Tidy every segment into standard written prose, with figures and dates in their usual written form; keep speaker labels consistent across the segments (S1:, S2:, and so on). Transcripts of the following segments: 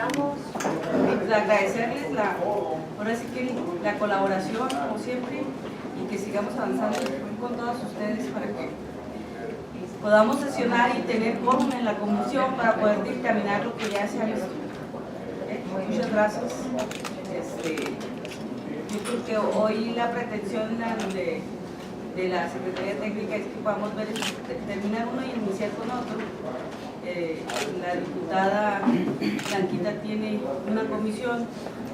S1: estamos.
S2: Agradecerles ahora sí que la colaboración, como siempre, y que sigamos avanzando con todos ustedes para que podamos sesionar y tener quórum en la comisión para poder dictaminar lo que ya se ha visto. Muchas gracias. Yo creo que hoy la pretensión de la Secretaría Técnica es que podamos ver, terminar uno y iniciar con otro. La diputada Blanquita tiene una comisión,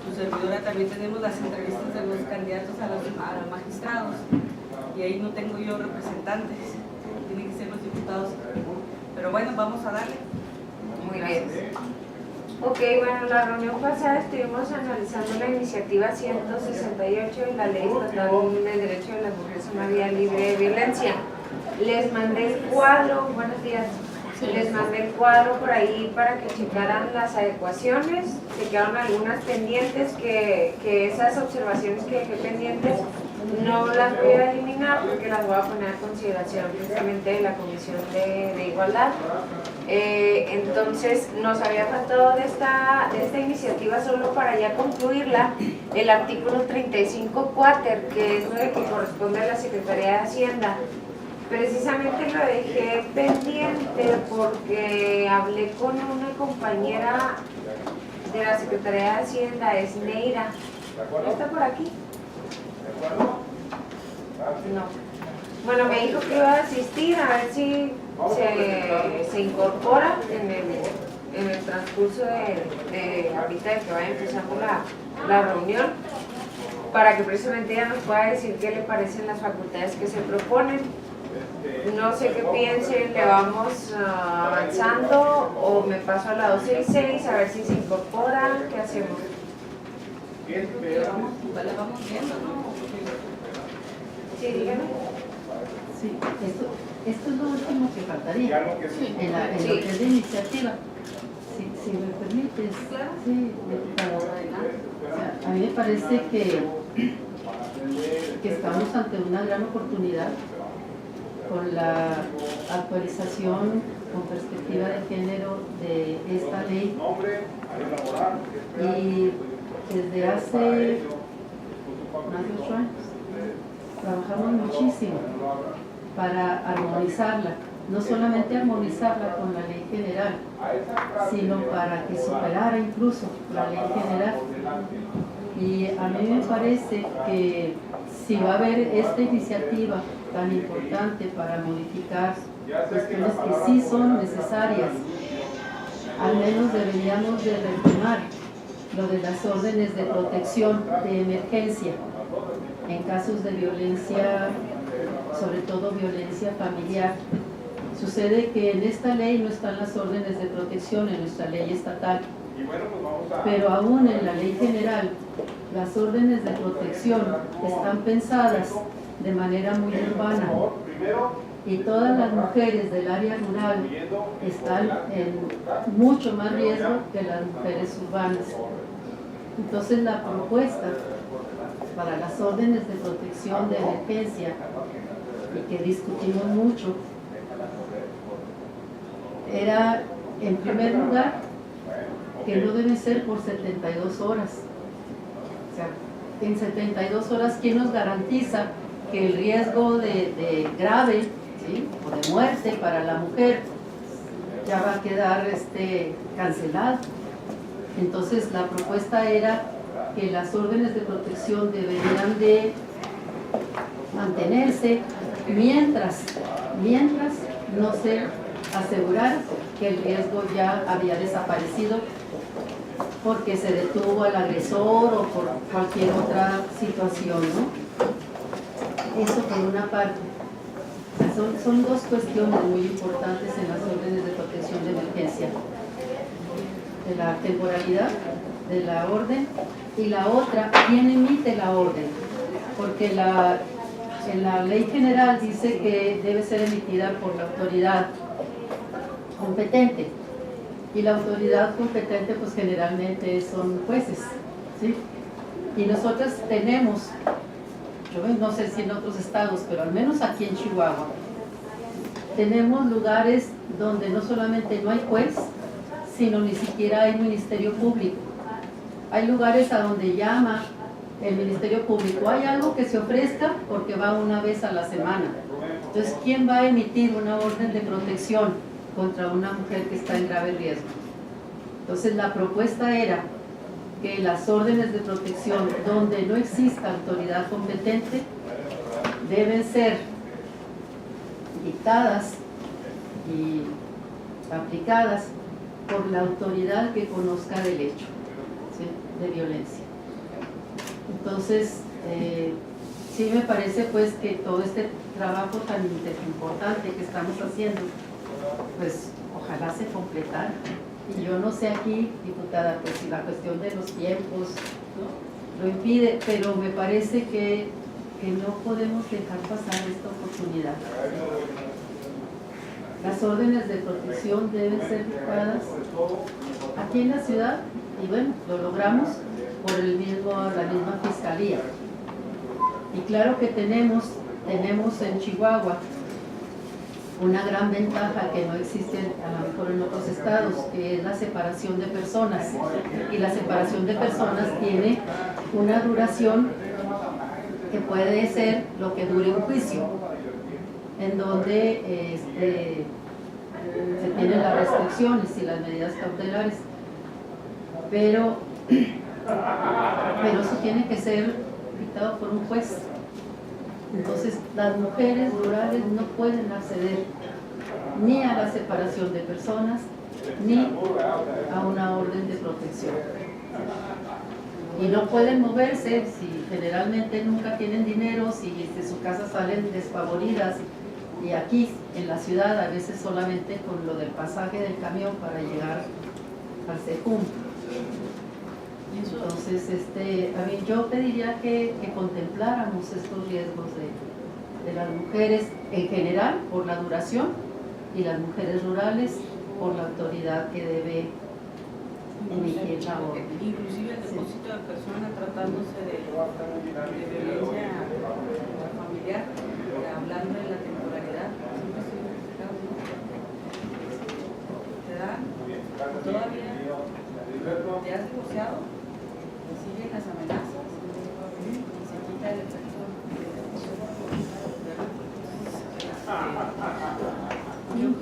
S2: su servidora también tenemos las entrevistas de los candidatos a los magistrados, y ahí no tengo yo representantes, tienen que ser los diputados, pero bueno, vamos a darle.
S1: Muy bien. Ok, bueno, la reunión pasada estuvimos analizando la iniciativa 168 de la Ley Estatal de Derecho de las Mujeres a una Vida Libre de Violencia. Les mandé el cuadro, buenos días, les mandé el cuadro por ahí para que checaran las adecuaciones. Se quedaron algunas pendientes, que esas observaciones que dejé pendientes no las voy a eliminar porque las voy a poner a consideración precisamente de la Comisión de Igualdad. Entonces nos había faltado de esta iniciativa, solo para ya concluirla, el artículo 35 cuáter, que es lo que corresponde a la Secretaría de Hacienda. Precisamente lo dejé pendiente porque hablé con una compañera de la Secretaría de Hacienda, es Neira. ¿Está por aquí? No. Bueno, me dijo que iba a asistir, a ver si se incorpora en el transcurso de ahorita de que vaya empezando la reunión, para que precisamente ella nos pueda decir qué le parecen las facultades que se proponen. No sé qué piensen, le vamos avanzando o me paso a la 266 a ver si se incorpora, ¿qué hacemos?
S2: Vamos viendo, ¿no?
S1: Sí, dígame.
S3: Sí, esto es lo último que faltaría en lo que es de iniciativa. Si me permites, sí, o sea, a mí me parece que estamos ante una gran oportunidad con la actualización con perspectiva de género de esta ley, y desde hace más de 8 años trabajamos muchísimo para armonizarla, no solamente armonizarla con la ley general, sino para que superara incluso la ley general. Y a mí me parece que si va a haber esta iniciativa tan importante para modificar cuestiones que sí son necesarias, al menos deberíamos de retomar lo de las órdenes de protección de emergencia en casos de violencia, sobre todo violencia familiar. Sucede que en esta ley no están las órdenes de protección, en nuestra ley estatal, pero aún en la ley general las órdenes de protección están pensadas de manera muy urbana, y todas las mujeres del área rural están en mucho más riesgo que las mujeres urbanas. Entonces la propuesta para las órdenes de protección de emergencia, y que discutimos mucho, era en primer lugar que no deben ser por 72 horas. O sea, en 72 horas, ¿quién nos garantiza que el riesgo de grave, ¿sí?, o de muerte para la mujer ya va a quedar cancelado? Entonces la propuesta era que las órdenes de protección deberían de mantenerse mientras no se asegurara que el riesgo ya había desaparecido porque se detuvo al agresor o por cualquier otra situación, ¿no? Eso por una parte. Son dos cuestiones muy importantes en las órdenes de protección de emergencia: de la temporalidad de la orden, y la otra, ¿quién emite la orden? Porque en la ley general dice que debe ser emitida por la autoridad competente, y la autoridad competente pues generalmente son jueces, ¿sí? Y nosotros tenemos, yo no sé si en otros estados, pero al menos aquí en Chihuahua, tenemos lugares donde no solamente no hay juez, sino ni siquiera hay ministerio público. Hay lugares a donde llama el ministerio público, hay algo que se ofrezca porque va una vez a la semana. Entonces, ¿quién va a emitir una orden de protección contra una mujer que está en grave riesgo? Entonces, la propuesta era que las órdenes de protección donde no exista autoridad competente deben ser dictadas y aplicadas por la autoridad que conozca del hecho, ¿sí?, de violencia. Entonces, sí me parece pues que todo este trabajo tan importante que estamos haciendo, pues ojalá se completara. Y yo no sé aquí, diputada, pues si la cuestión de los tiempos, ¿no?, lo impide, pero me parece que no podemos dejar pasar esta oportunidad. Las órdenes de protección deben ser dictadas aquí en la ciudad y bueno, lo logramos por la misma fiscalía. Y claro que tenemos en Chihuahua una gran ventaja que no existe a lo mejor en otros estados, que es la separación de personas. Y la separación de personas tiene una duración que puede ser lo que dure un juicio, en donde se tienen las restricciones y las medidas cautelares, pero eso tiene que ser dictado por un juez. Entonces las mujeres rurales no pueden acceder ni a la separación de personas ni a una orden de protección, y no pueden moverse si generalmente nunca tienen dinero, si de su casa salen desfavoridas, y aquí en la ciudad a veces solamente con lo del pasaje del camión para llegar al Sejum. Entonces, a mí yo pediría que contempláramos estos riesgos de las mujeres en general por la duración y las mujeres rurales por la autoridad que debe emitir la orden.
S2: Inclusive el depósito de personas tratándose de violencia familiar, hablando de la temporalidad, te dan todavía, te has divorciado, siguen las amenazas y se quita el efecto.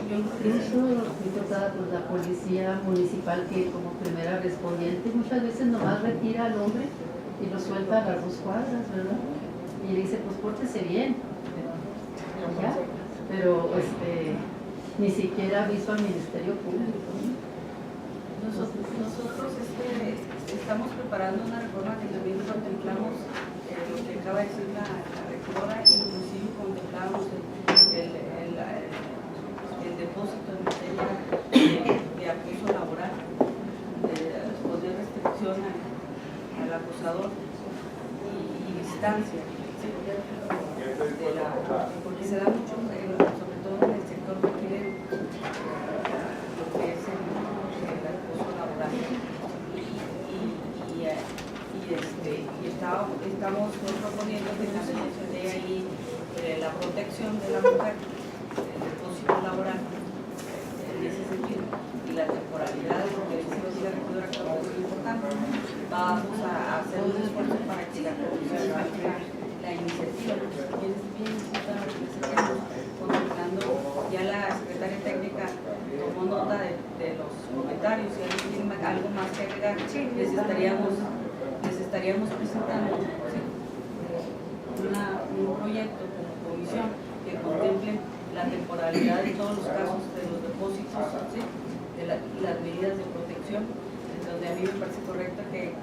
S3: Incluso, diputada, pues la policía municipal, que como primera respondiente muchas veces nomás retira al hombre y lo suelta a las 2 cuadras, ¿verdad? Y le dice, pues pórtese bien, ya, pero ni siquiera aviso al Ministerio Público, ¿no?
S2: Nosotros estamos preparando una reforma que también contemplamos lo que acaba de decir la rectora, inclusive contemplamos el depósito en materia de acoso laboral, de poner restricción al acosador y distancia, ¿sí? Porque se da mucho, sobre todo en el sector requerido, lo que es el acoso laboral. Y estamos proponiendo que también se dé ahí la protección de la mujer, el depósito laboral en ese sentido, y la temporalidad, porque dice la rectora que es muy importante. Vamos a hacer un esfuerzo para que la comisión saque la iniciativa, porque es bien importante que se estemos contemplando. Ya la secretaria técnica tomó nota de los comentarios, y alguien tiene algo más que agregar, les estaríamos presentando, ¿sí?, un proyecto como comisión que contemple la temporalidad de todos los casos de los depósitos, ¿sí?, de las medidas de protección, en donde a mí me parece correcto que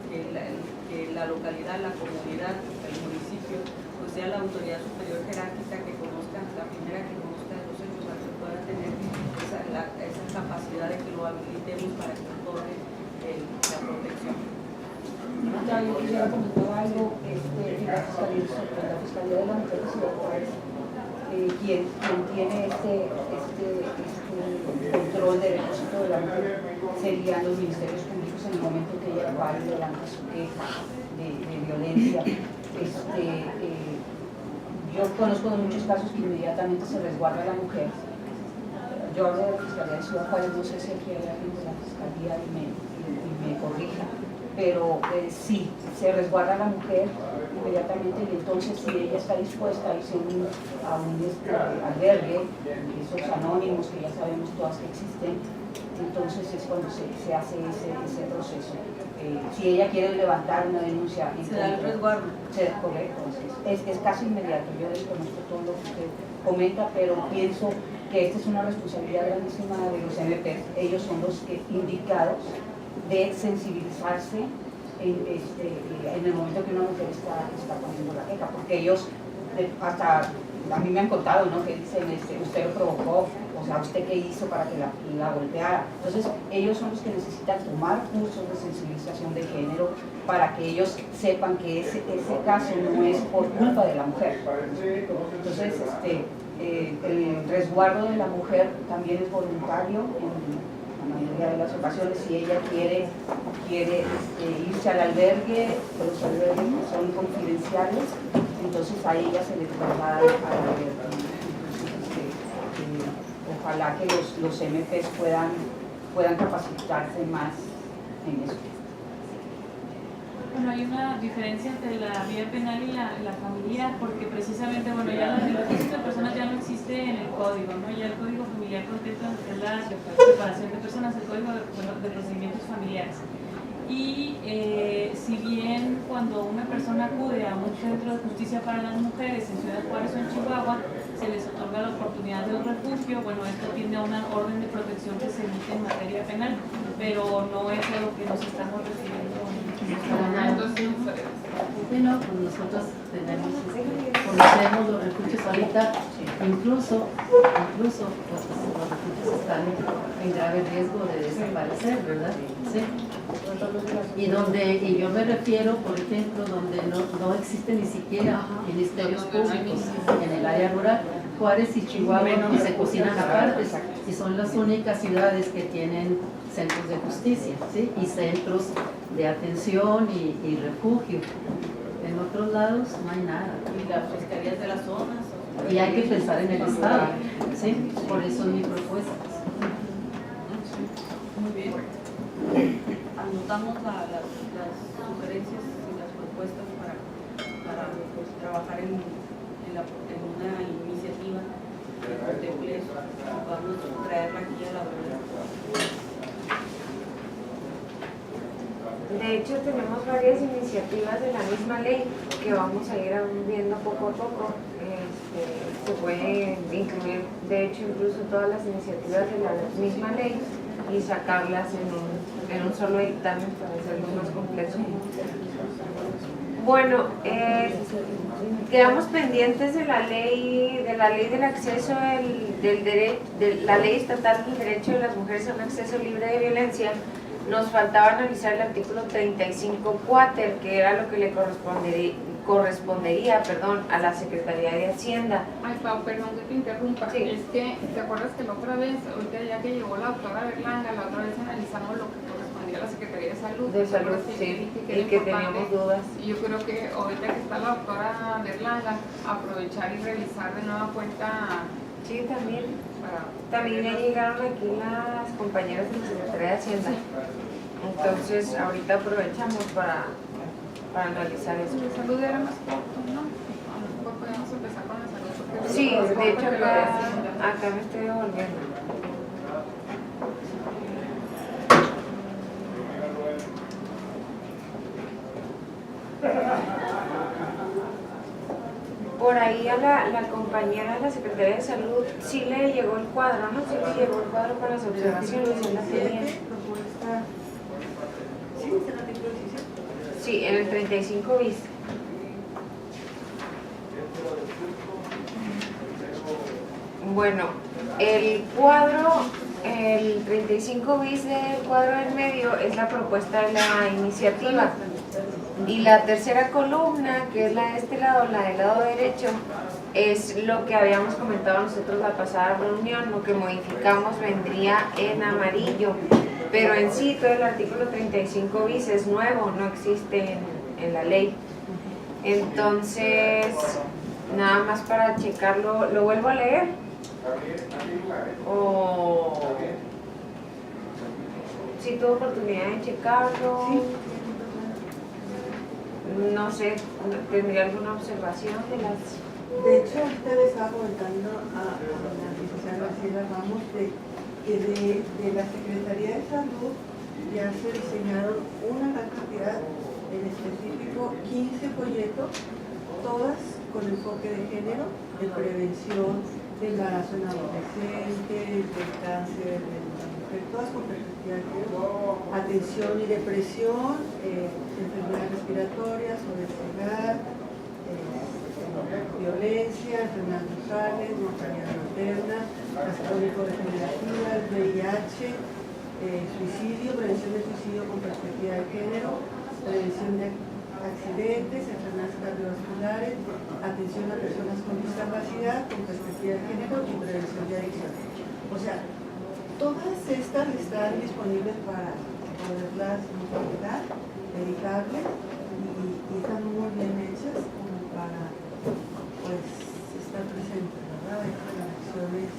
S2: la localidad, la comunidad, el municipio, pues sea la autoridad superior jerárquica que conozca, la primera que conozca de los hechos, para que pueda tener esa capacidad de que lo habilitemos para que otorgue la protección.
S4: Ya, yo quisiera comentar algo en la Fiscalía de la Mujer de Ciudad Juárez, quien tiene este control del depósito de la mujer serían los ministerios públicos en el momento que ella va y levanta su queja de violencia. Yo conozco de muchos casos que inmediatamente se resguarda a la mujer. yo hablo de la Fiscalía de Ciudad Juárez, no sé si aquí hay alguien de la Fiscalía y me corrija, pero sí, se resguarda a la mujer inmediatamente y entonces si ella está dispuesta a irse a un albergue, esos anónimos que ya sabemos todas que existen, entonces es cuando se hace ese proceso. Si ella quiere levantar una denuncia,
S2: se da el resguardo.
S4: Correcto, es casi inmediato. Yo desconozco todo lo que usted comenta, pero pienso que esta es una responsabilidad grandísima de los MP. Ellos son los indicados de sensibilizarse en el momento que una mujer está poniendo la queja, porque ellos hasta a mí me han contado, ¿no? Que dicen, usted lo provocó, o sea, ¿usted qué hizo para que la golpeara? Entonces, ellos son los que necesitan tomar cursos de sensibilización de género para que ellos sepan que ese caso no es por culpa de la mujer. Entonces, el resguardo de la mujer también es voluntario en la mayoría de las ocasiones. Si ella quiere irse al albergue, los albergues son confidenciales, entonces a ella se le traslada al albergue. Ojalá que los MPs puedan capacitarse más en eso.
S5: Bueno, hay una diferencia entre la vía penal y la familiar, porque precisamente, bueno, ya el registro de personas ya no existe en el código, ¿no? Ya el código familiar contempla lo que es la separación de personas, el código de procedimientos familiares. Y si bien cuando una persona acude a un centro de justicia para las mujeres en Ciudad Juárez o en Chihuahua, se les otorga la oportunidad de un refugio, bueno, esto tiene una orden de protección que se emite en materia penal, pero no es a lo que nos estamos refiriendo.
S3: Bueno, pues nosotros conocemos los refugios ahorita, incluso pues, los refugios están en grave riesgo de desaparecer, ¿verdad? Sí. Y yo me refiero, por ejemplo, donde no existe ni siquiera ministerios públicos en el área rural. Juárez y Chihuahua y se cocinan aparte, y son las únicas ciudades que tienen centros de justicia, ¿sí? Y centros de atención y refugio. En otros lados no hay nada.
S2: Y las fiscalías de las zonas.
S3: Y hay que pensar en el Estado, ¿sí? Por eso es mi propuesta.
S2: Muy bien. Anotamos las sugerencias y las propuestas para pues, trabajar en una iniciativa que contemple eso. Vamos a traerla aquí a la verdad.
S1: De hecho, tenemos varias iniciativas de la misma ley que vamos a ir viendo poco a poco. Se puede incluir, de hecho, incluso todas las iniciativas de la misma ley y sacarlas en un solo dictamen para hacerlo más completo. Bueno, quedamos pendientes de la ley del acceso de la ley estatal del derecho de las mujeres a un acceso libre de violencia. Nos faltaba analizar el artículo 35 cuáter, que era lo que le correspondería a la Secretaría de Hacienda.
S6: Ay, Pau, perdón que te interrumpa.
S1: Sí.
S6: Es que, ¿te acuerdas que la otra vez, ahorita ya que llegó la doctora Berlanga, la otra vez analizamos lo que correspondía a la Secretaría de Salud?
S1: De salud, sí, y que teníamos dudas.
S6: Y yo creo que ahorita que está la doctora Berlanga, aprovechar y revisar de nueva cuenta.
S1: Sí, también ya llegaron aquí las compañeras de la Secretaría de Hacienda. Entonces, ahorita aprovechamos para analizar eso.
S6: La salud era más corto, ¿no? A lo mejor podemos empezar con la salud. Porque
S1: Sí,
S6: es más
S1: de
S6: corto
S1: hecho
S6: que la de Hacienda.
S1: acá me estoy devolviendo. Por ahí a la compañera de la Secretaría de Salud sí le llegó el cuadro, ¿no? Sí le llegó el cuadro para las observaciones, sí la tenía. Sí, en el 35 bis. Bueno, el cuadro, el 35 bis del cuadro en medio es la propuesta de la iniciativa. Y la tercera columna, que es la de este lado, la del lado derecho, es lo que habíamos comentado nosotros la pasada reunión. Lo que modificamos vendría en amarillo, pero en sí todo el artículo 35 bis es nuevo, no existe en la ley. Entonces, nada más para checarlo, lo vuelvo a leer ¿O si tuvo oportunidad de checarlo?
S7: Sí.
S1: No sé, ¿tendría alguna observación de las...?
S7: De hecho, ahorita le estaba comentando a la licenciada Graciela Ramos que de la Secretaría de Salud ya se diseñaron una gran cantidad, en específico 15 folletos, todas con enfoque de género, de prevención, de embarazo en adolescentes, del cáncer, de la mujer, todas con perspectiva de género, atención y depresión, enfermedades respiratorias, obesidad, violencia, enfermedades sexuales, mortalidad materna, las crónico-degenerativas, VIH, suicidio, prevención del suicidio con perspectiva de género, prevención de accidentes, enfermedades cardiovasculares, atención a personas con discapacidad con perspectiva de género y prevención de adicciones. O sea, todas estas están disponibles para poderlas utilizar, dedicarles y están muy bien hechas como para pues estar presentes, ¿verdad? En acciones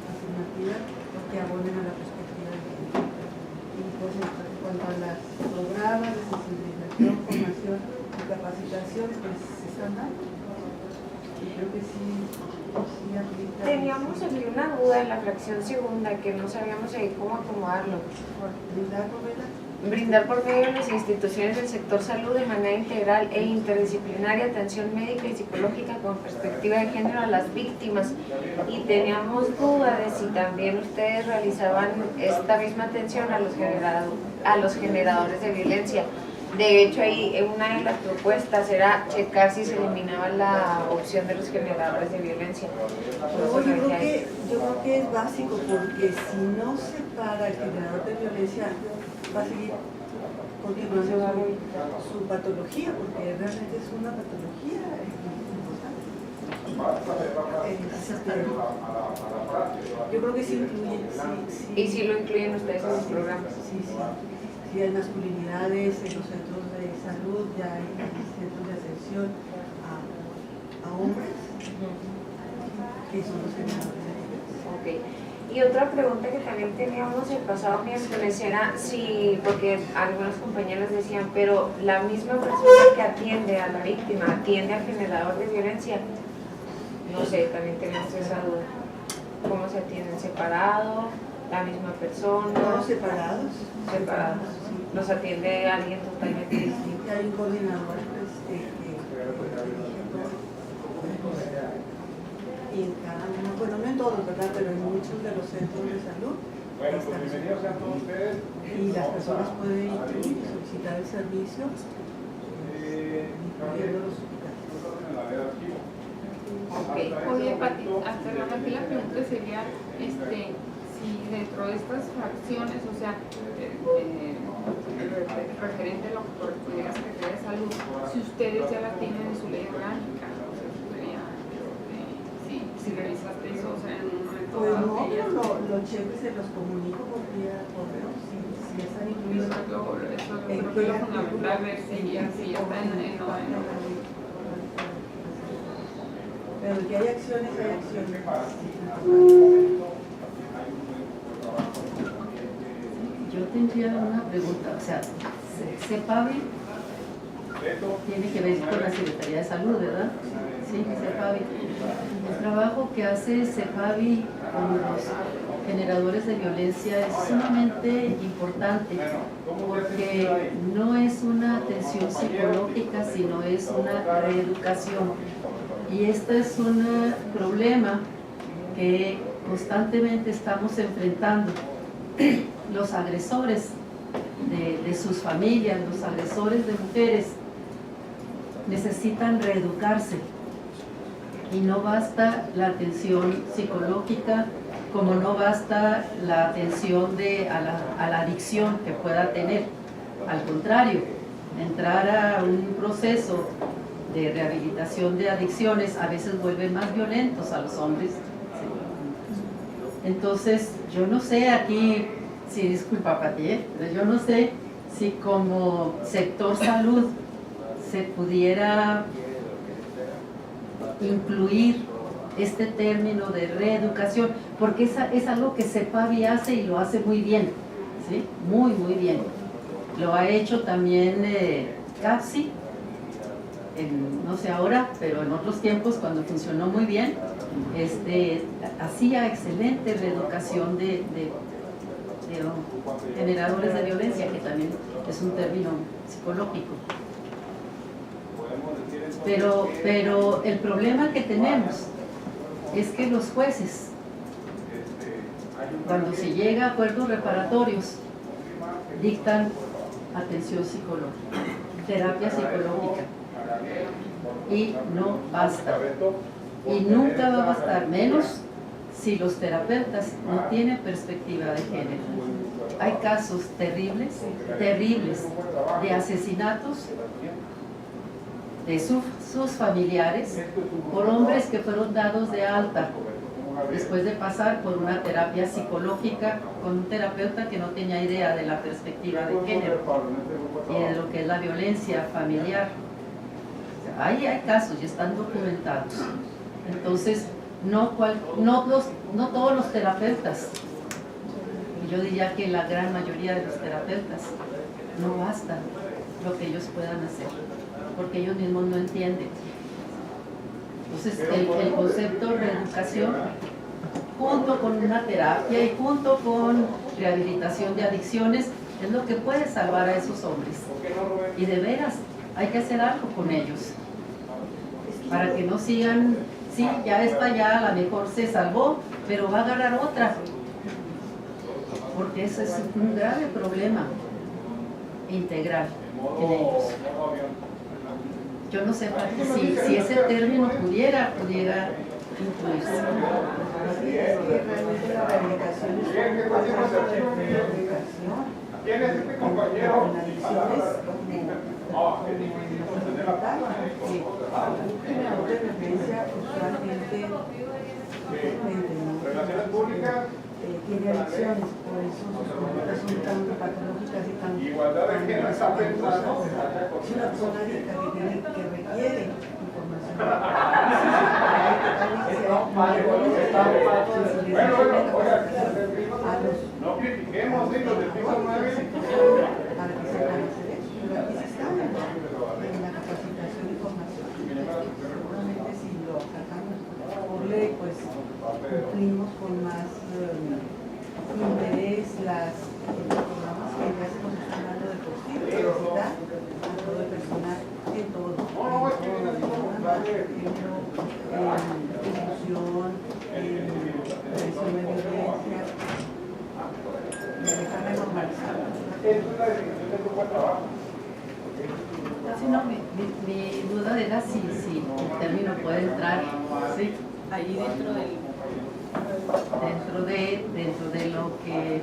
S7: afirmativas que abonen a la perspectiva de género. Y pues en cuanto a los programas de sensibilización, formación y capacitación, pues se están dando. Y creo que sí aplica.
S1: Teníamos aquí una duda en la fracción segunda que no sabíamos ahí cómo acomodarlo. Brindar por medio de las instituciones del sector salud de manera integral e interdisciplinaria atención médica y psicológica con perspectiva de género a las víctimas. Y teníamos duda de si también ustedes realizaban esta misma atención a los generadores de violencia. De hecho, ahí una de las propuestas era checar si se eliminaba la opción de los generadores de violencia.
S7: No, yo creo que es básico, porque si no se para el generador de violencia, va a seguir continuando su patología, porque realmente es una patología importante. Yo creo que sí incluye. Sí.
S1: ¿Y si lo incluyen ustedes en los programas?
S7: Sí. Sí, hay masculinidades en los centros de salud, ya hay centros de atención a hombres, que son los generadores de violencia.
S1: Ok. Y otra pregunta que también teníamos el pasado miércoles era si, porque algunos compañeros decían, pero la misma persona que atiende a la víctima atiende al generador de violencia. No sé, también tenemos esa duda. ¿Cómo se atienden? ¿Separado? ¿La misma persona?
S7: Todos separados.
S1: Separados. Los atiende alguien totalmente distinto.
S7: Hay un coordinador y en cada uno, bueno, no en todos, ¿verdad? Pero en muchos de los centros de salud.
S8: Bueno, pues bienvenidos a todos ustedes.
S7: Y las personas pueden ir y solicitar el servicio, incluyendo los hospitales.
S1: Okay.
S6: Oye, Pati, aquí la pregunta sería, si dentro de estas fracciones, o sea, referente a lo que corresponde a la Secretaría de Salud, si ustedes ya la tienen en su ley orgánica, o sea, si revisaste eso, o sea, en un momento
S7: Pues
S6: dado
S7: no,
S6: que ya-
S7: lo checo y se los comunico por vía correo, si están incluidos.
S6: Eso creo que es lo fundamental, ver si ya está en
S7: Pero que hay acciones, hay acciones.
S3: Yo tendría una pregunta, o sea, CEPAVI tiene que ver con la Secretaría de Salud, ¿verdad? Sí, CEPAVI. El trabajo que hace CEPAVI con los generadores de violencia es sumamente importante porque no es una atención psicológica, sino es una reeducación. Y este es un problema que constantemente estamos enfrentando. Los agresores de sus familias, los agresores de mujeres, necesitan reeducarse. Y no basta la atención psicológica, como no basta la atención a la adicción que pueda tener. Al contrario, entrar a un proceso de rehabilitación de adicciones a veces vuelve más violentos a los hombres. Entonces, yo no sé aquí, sí, disculpa Pati, pero yo no sé si como sector salud se pudiera incluir este término de reeducación, porque es algo que CEPAVI hace y lo hace muy bien, ¿sí? Muy, muy bien. Lo ha hecho también CAPSI, no sé ahora, pero en otros tiempos cuando funcionó muy bien, hacía excelente reeducación de generadores de violencia, que también es un término psicológico. Pero el problema que tenemos es que los jueces, cuando se llega a acuerdos reparatorios, dictan atención psicológica, terapia psicológica, y no basta, y nunca va a bastar, menos si los terapeutas no tienen perspectiva de género. Hay casos terribles, terribles, de asesinatos de sus familiares por hombres que fueron dados de alta después de pasar por una terapia psicológica con un terapeuta que no tenía idea de la perspectiva de género y de lo que es la violencia familiar. O sea, hay casos y están documentados. Entonces, no todos los terapeutas, y yo diría que la gran mayoría de los terapeutas, no basta lo que ellos puedan hacer, porque ellos mismos no entienden. Entonces, el concepto de reeducación, junto con una terapia y junto con rehabilitación de adicciones, es lo que puede salvar a esos hombres. Y de veras, hay que hacer algo con ellos, para que no sigan, sí, ya esta ya a lo mejor se salvó, pero va a agarrar otra, porque ese es un grave problema integral en ellos. Yo no sé si ese término pudiera incluirse.
S7: Sí, es que realmente la rehabilitación es un proceso de reeducación.
S8: ¿Quién es este compañero?
S7: Con adicciones como un generador de emergencia usualmente
S8: Relaciones públicas.
S7: tiene adicciones, por eso sus conductas son tan patológicas y tan
S8: Igualdad de género está pensando.
S7: es una persona adicta que requiere información.
S8: No critiquemos, ¿sí? Los del piso 9.
S7: Para que sepan hacer eso, pero aquí se está en la capacitación y formación. Seguramente si lo acatamos por ley, pues cumplimos con más interés los programas que ya se nos están dando de por sí, pero se da a todo el personal en todo, difusión, prevención de violencia, de dejar de normalizar.
S8: Es una definición de tu buen trabajo.
S3: Sí, no, mi duda era si el término puede entrar, ¿sí?
S2: Ahí
S3: dentro de lo que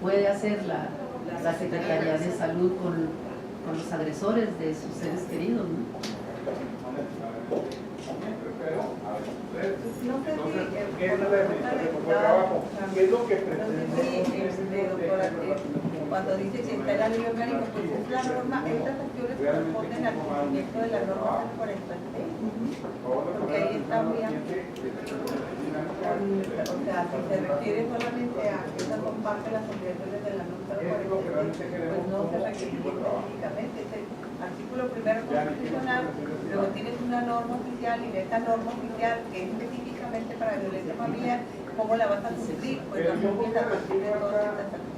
S3: puede hacer la Secretaría de Salud con los agresores de sus seres queridos, ¿no?
S8: ¿Qué es la definición de tu buen trabajo? ¿Qué es lo que pretende?
S9: Cuando dice que está en la ley orgánica, pues es la norma, estas acciones corresponden al cumplimiento de la norma 46, porque ahí está muy amplio. O sea, si se refiere solamente a que esa comparte las obligaciones de la norma 46, pues no se requiere específicamente. Ese artículo primero constitucional, luego tienes una norma oficial y de esta norma oficial que es específicamente para violencia familiar, ¿cómo la vas a cumplir? Pues no cumples a partir de todas estas acciones.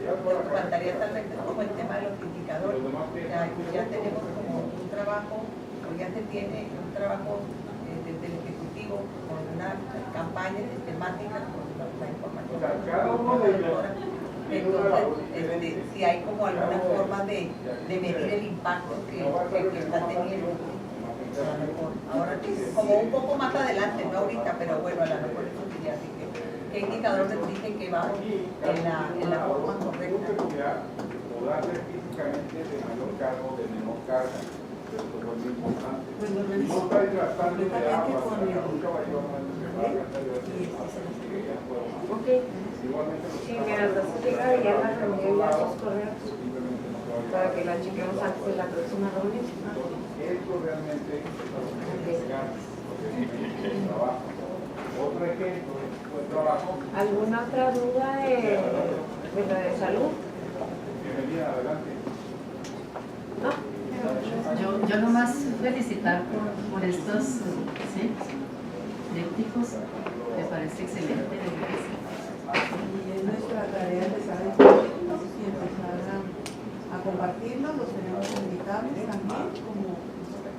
S9: Lo que faltaría tal vez es como el tema de los indicadores. Ya tenemos como un trabajo, o ya se tiene un trabajo desde el Ejecutivo con una campaña sistemática con la información. Entonces, si hay como alguna forma de medir el impacto que está teniendo. Ahora como un poco más adelante, no ahorita, pero bueno, a lo mejor eso sería así que ¿qué indicador nos dice que vamos en la forma correcta?
S8: O darle físicamente de mayor cargo, de menor carga. Eso es muy importante.
S7: Pues lo
S8: No
S7: revisamos
S8: está disgastando de agua,
S7: con el
S8: nunca va a llevar más de
S1: Ok. Sí, mira, entonces llega ya la reunión ya sus correos para que la chequemos antes de la próxima reunión.
S8: Esto realmente es de trabajo. Otro ejemplo de equipo de trabajo.
S1: ¿Alguna otra duda de lo de salud?
S8: Bienvenida, adelante.
S1: ¿No?
S3: Yo nomás felicitar por estos trípticos, me parece excelente.
S7: Y es nuestra tarea empezar a difundirlos y empezar a compartirlos, los tenemos invitables también como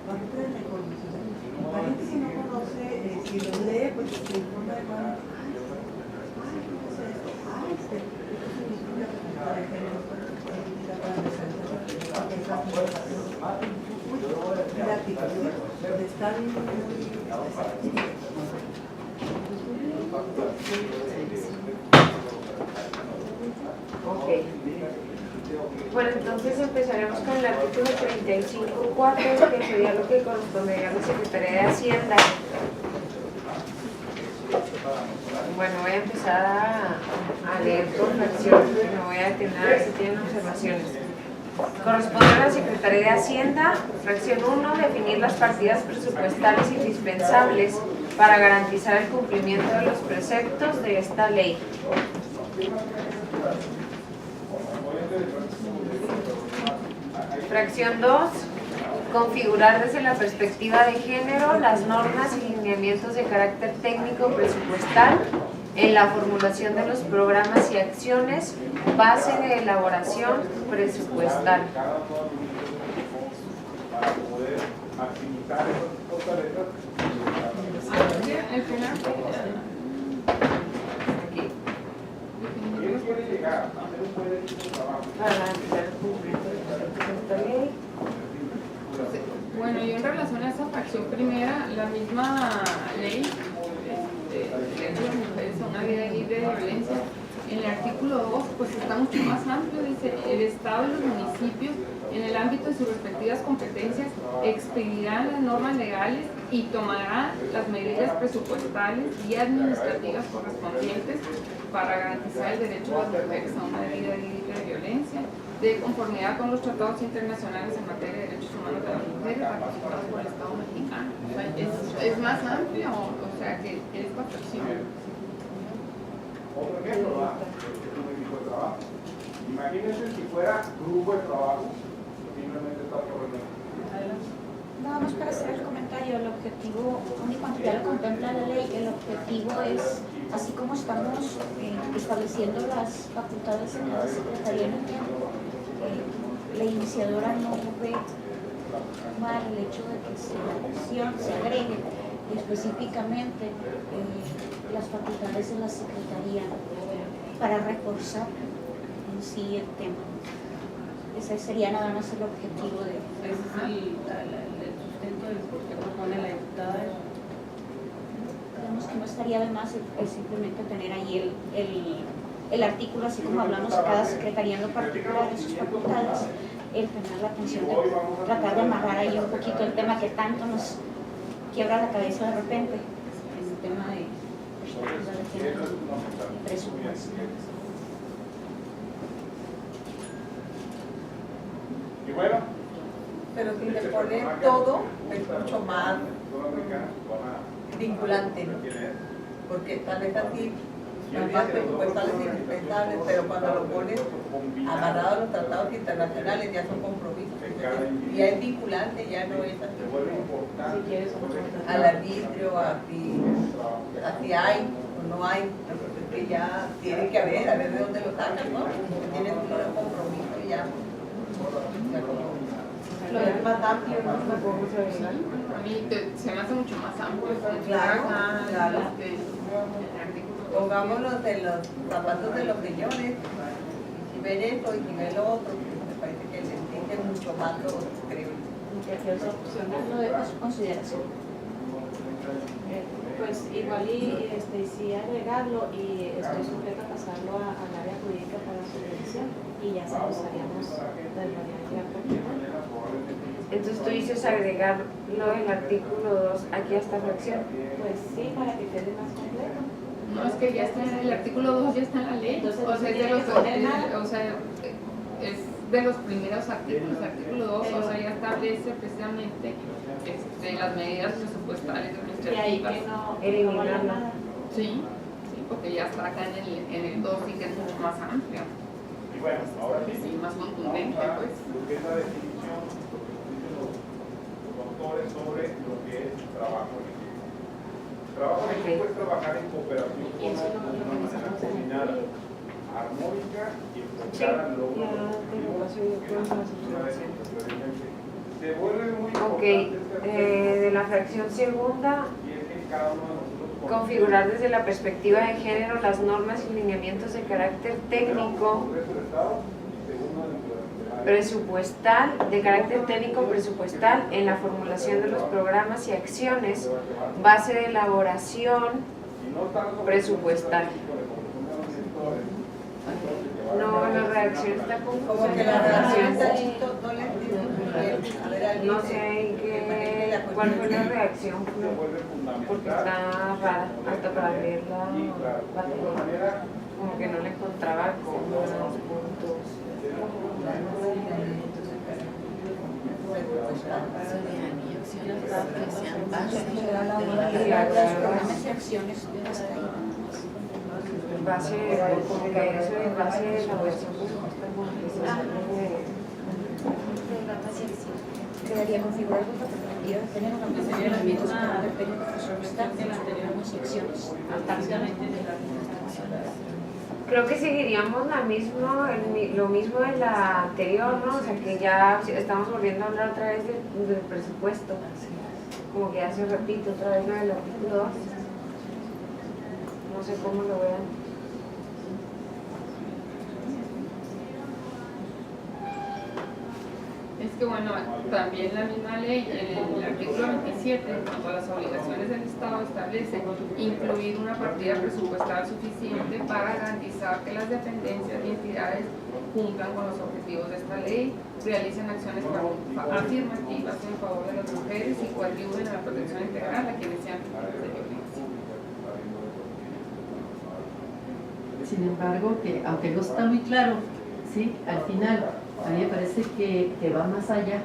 S7: parte de reconocimiento. La gente que no conoce, si los lee, pues se informa de cuando, ¿cómo es esto? Esto significa representar el género, significa para nosotros, muy didácticos, ¿sí? Están muy
S1: Ok. Bueno, entonces empezaremos con el artículo 35.4, que sería lo que correspondería a la Secretaría de Hacienda. Bueno, voy a empezar a leer por fracción, me voy a detener a ver si tienen observaciones. Corresponde a la Secretaría de Hacienda, fracción 1, definir las partidas presupuestales indispensables para garantizar el cumplimiento de los preceptos de esta ley. Fracción 2, configurar desde la perspectiva de género las normas y lineamientos de carácter técnico presupuestal en la formulación de los programas y acciones, base de elaboración presupuestal.
S8: Para poder maximizar esas fortalezas.
S6: El primer
S8: ¿Quién quiere llegar a hacer un buen equipo de trabajo?
S1: Para garantizar el cumplimiento de los preceptos de esta ley.
S6: Bueno, yo en relación a esa fracción primera, la misma ley de derecho de las mujeres a una vida libre de violencia, en el artículo 2, pues está mucho más amplio, dice, el Estado y los municipios, en el ámbito de sus respectivas competencias, expedirán las normas legales y tomarán las medidas presupuestales y administrativas correspondientes para garantizar el derecho de las mujeres a una vida libre de violencia, de conformidad con los tratados internacionales en materia de derechos humanos de las mujeres ratificados por el Estado mexicano. O sea, es más amplio, o sea, que esta fracción.
S8: Otro ejemplo, ¿verdad? Es un equipo de trabajo. Imagínense si fuera grupo de trabajo, simplemente está por el medio.
S10: Nada más para hacer el comentario, el objetivo, único aunque ya lo contempla la ley, el objetivo es, así como estamos estableciendo las facultades en la Secretaría en el tiempo, la iniciadora no ve mal el hecho de que se agregue específicamente las facultades de la Secretaría para reforzar en sí el tema. Ese sería nada más el objetivo de...
S2: Ese es el sustento del por qué propone la diputada.
S10: Creemos que no estaría de más el simplemente tener ahí el artículo, así como hablamos a cada secretaría en lo particular de sus facultades, el tener la atención de tratar de amarrar ahí un poquito el tema que tanto nos quiebra la cabeza de repente, el tema de presupuesto.
S8: Y bueno,
S9: Pero si le pone todo, es mucho más vinculante, ¿no? Porque tal vez así, las más presupuestales indispensables, pero cuando lo pones amarrado a los tratados internacionales ya son compromisos. Entonces, ya es vinculante, ya no es así. Al arbitrio, así hay o no hay, que ya tiene que haber, a ver de dónde lo sacan, ¿no? Tienes un compromiso y ya. Lo es más amplio, ¿no?
S6: A mí se me hace mucho más amplio.
S9: Claro, claro. Pongámonos en los zapatos de los señores, y si ven esto y si ven lo otro, me parece que les entiende mucho más lo otro, creo.
S10: Lo dejo a su consideración.
S11: Pues igual y sí agregarlo y estoy sujeta a pasarlo al área jurídica para su revisión y ya se lo estaríamos desarrollando.
S1: Entonces tú dices agregarlo el artículo 2 aquí a esta fracción.
S11: Pues sí, para que quede más completo.
S6: No, es que ya está en el artículo 2, ya está en la ley.
S11: Entonces,
S6: o sea,
S11: no tiene que poner nada.
S6: o sea, es de los primeros artículos, el artículo 2, o sea, ya establece precisamente las medidas presupuestales
S11: Y ahí
S6: administrativas.
S11: que no
S1: eliminarla.
S11: nada.
S6: Sí, sí, porque ya está acá en el 2 y que es mucho más amplio.
S8: Y bueno, ahora sí.
S6: Sí, más contundente,
S8: vamos a
S6: pues.
S8: lo que es la definición, lo que dicen los autores sobre lo que es trabajo en equipo. Trabajo en equipo es trabajar en cooperación con otros de una manera coordinada, armónica y enfocada al logro de los objetivos. Se vuelve muy
S1: Ok,
S8: importante
S1: de la fracción segunda,
S8: y es que cada uno de nosotros
S1: configurar desde la perspectiva de género las normas y lineamientos de carácter técnico, presupuestal, de carácter técnico presupuestal en la formulación de los programas y acciones, base de elaboración presupuestal. No, la redacción está
S9: Como que la redacción está chisto, no le entiendo. A ver, alguien
S1: No sé en qué, cuál fue la reacción, porque está rara, hasta para leerla, como que no le encontraba como los puntos.
S10: Programas y acciones hasta ahí.
S1: Base, porque eso es base de elaboración presupuestal.
S10: Quedaría configurar con la perspectiva de género la mesa de elementos de carácter técnico presupuestal en los programas y acciones.
S1: Creo que seguiríamos lo mismo de la anterior, ¿no? O sea que ya estamos volviendo a hablar otra vez del presupuesto. Como que ya se repite otra vez lo del artículo 2. No sé cómo lo vean.
S6: Es que bueno, también la misma ley, en el artículo 27, cuando las obligaciones del Estado establece incluir una partida presupuestal suficiente para garantizar que las dependencias y entidades cumplan con los objetivos de esta ley, realicen acciones afirmativas en favor de las mujeres y coadyuven a la protección integral a quienes sean víctimas de violencia.
S3: Sin embargo, que aunque no está muy claro, ¿sí? Al final a mí me parece que va más allá.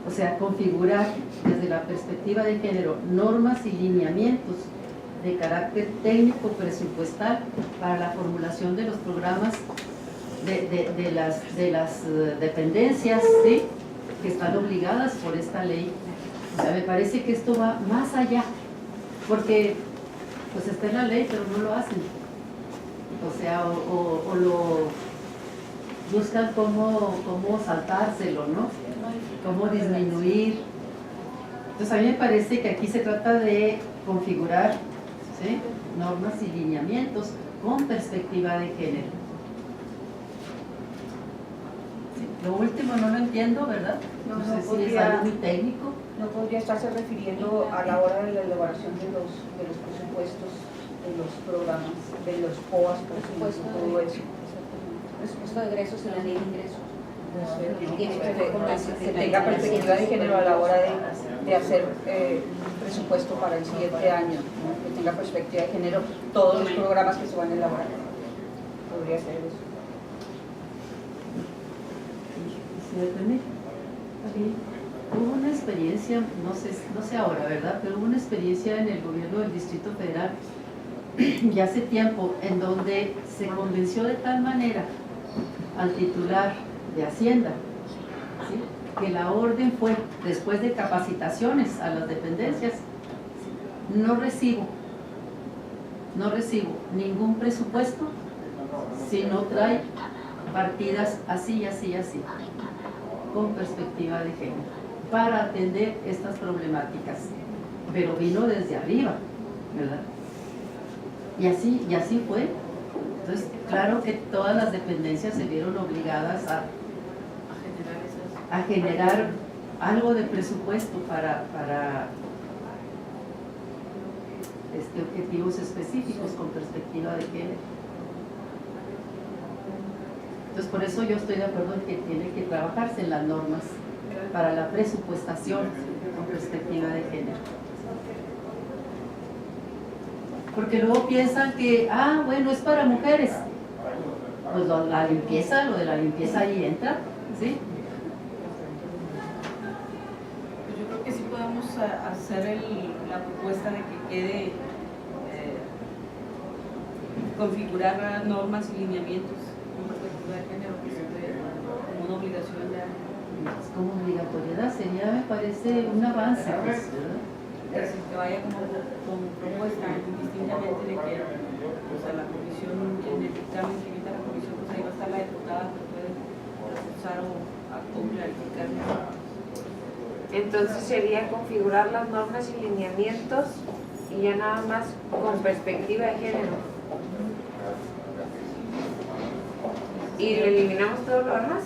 S3: O sea, configurar desde la perspectiva de género normas y lineamientos de carácter técnico presupuestal para la formulación de los programas de las dependencias, ¿sí? Que están obligadas por esta ley. O sea, me parece que esto va más allá, porque pues está en la ley, pero no lo hacen. O sea, o lo buscan cómo saltárselo, ¿no? Cómo disminuir. Entonces a mí me parece que aquí se trata de configurar, ¿sí? Normas y lineamientos con perspectiva de género. Sí, lo último no lo entiendo, ¿verdad? No sé si es algo muy técnico.
S4: No podría estarse refiriendo a la hora de la elaboración de los presupuestos, de los programas, de los POAS, por supuesto, todo eso.
S10: Presupuesto de egresos y la ley de ingresos.
S4: Tiene que ver con que tenga perspectiva de género a la hora de hacer presupuesto para el siguiente año, ¿no? Que tenga perspectiva de género todos los programas que se van a elaborar. Podría ser eso.
S3: Si me permite, hubo una experiencia, no sé ahora, ¿verdad? Pero hubo una experiencia en el gobierno del Distrito Federal ya hace tiempo, en donde se convenció de tal manera al titular de Hacienda, ¿sí? Que la orden fue, después de capacitaciones a las dependencias, no recibo ningún presupuesto si no trae partidas así, así, así, con perspectiva de género, para atender estas problemáticas. Pero vino desde arriba, ¿verdad? Y así fue. Entonces, claro que todas las dependencias se vieron obligadas a generar algo de presupuesto para objetivos específicos con perspectiva de género. Entonces, por eso yo estoy de acuerdo en que tiene que trabajarse en las normas para la presupuestación con perspectiva de género. Porque luego piensan que, bueno, es para mujeres. pues la limpieza, lo de la limpieza ahí entra, ¿sí?
S2: Pues yo creo que sí podemos hacer la propuesta de que quede configurar normas y lineamientos con perspectiva de género, que se ve como una obligación ya.
S3: Como obligatoriedad sería, me parece, un avance, pues, ¿verdad?
S2: Que vaya como propuesta, indistintamente de que pues, a la comisión, en el dictamen que emita la comisión, pues ahí va a estar la diputada que puede usar o clarificar.
S1: Entonces sería configurar las normas y lineamientos y ya nada más con perspectiva de género. ¿Y le eliminamos todo lo demás?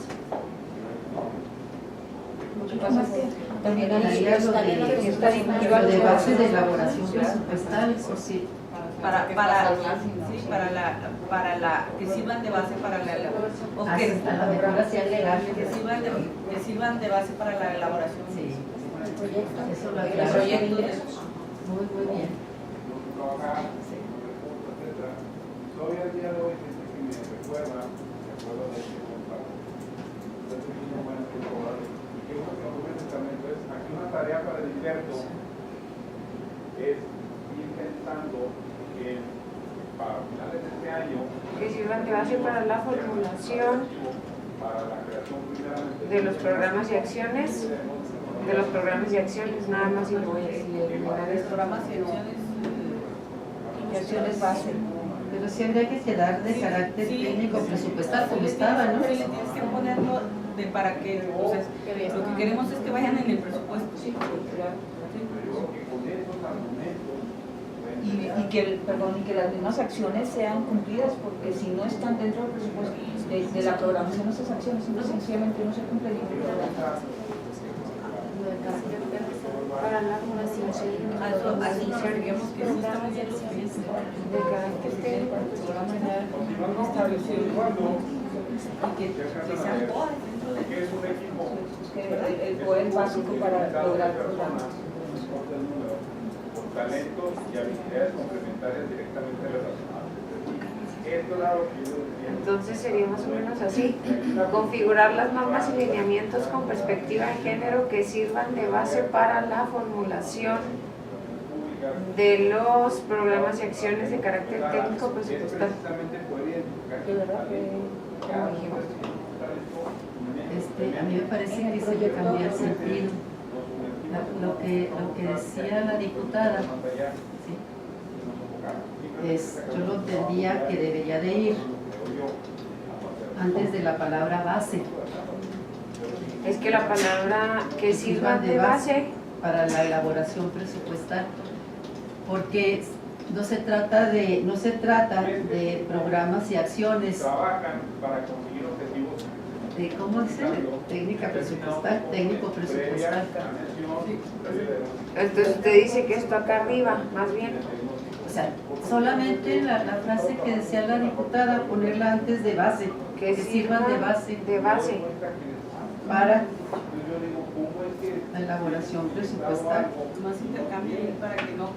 S4: Lo que pasa es que también ahí
S3: Lo de base de elaboración
S4: presupuestal.
S3: presupuestal, eso sí.
S2: Para que sirvan de base para la elaboración. O
S3: A
S2: que,
S3: lo mejor hacía legal.
S2: que sirvan de base para la elaboración.
S3: Sí, eso lo
S2: El
S3: aclaro.
S2: proyecto de
S3: Muy bien.
S8: Todavía al día de hoy gente que me recuerda, me acuerdo de que entonces no van a probar. Y que uno que ocurre en el testamento es aquí una tarea para el experto es ir pensando que para finales de este año
S1: Que sirvan de base para la formulación
S8: para la creación primeramente
S1: de los programas y acciones, nada más y lo voy a eliminar
S2: los
S1: esto.
S2: programas y acciones.
S4: ¿Qué acciones base?
S3: Pero sí habría que quedar de carácter técnico presupuestal como estaba, ¿no?
S2: Sí, le tienes que ponerlo para que, o sea, lo que queremos es que vayan en el presupuesto. Sí, claro.
S4: Y que las mismas acciones sean cumplidas, porque si no están dentro del presupuesto de la programación de esas acciones, sencillamente no se cumplen.
S1: Para la formulación
S2: Así sabíamos que sí estamos viendo que es
S1: de carácter técnico,
S2: programa ya establecido y que sean todas dentro de
S8: que es un equipo
S4: El poder básico para lograr programas.
S8: con talentos y habilidades complementarias directamente relacionadas. Esto era lo que yo decía.
S1: entonces sería más o menos así: configurar las normas y lineamientos con perspectiva de género que sirvan de base para la formulación de los programas y acciones de carácter técnico presupuestal.
S3: A mí me parece que se debe cambiar el sentido. Lo que decía la diputada, ¿sí? Yo lo entendía que debería de ir antes de la palabra base.
S1: Es que la palabra que sirvan de base
S3: para la elaboración presupuestal, porque no se trata de programas y acciones
S8: Trabajan para conseguir objetivos
S3: de, ¿cómo dice? Técnica presupuestal, técnico presupuestal.
S1: Entonces usted dice que esto acá arriba, más bien.
S3: O sea, solamente la frase que decía la diputada, ponerla antes de base, que sirvan de base para la elaboración presupuestal.
S2: más intercambio ahí para que no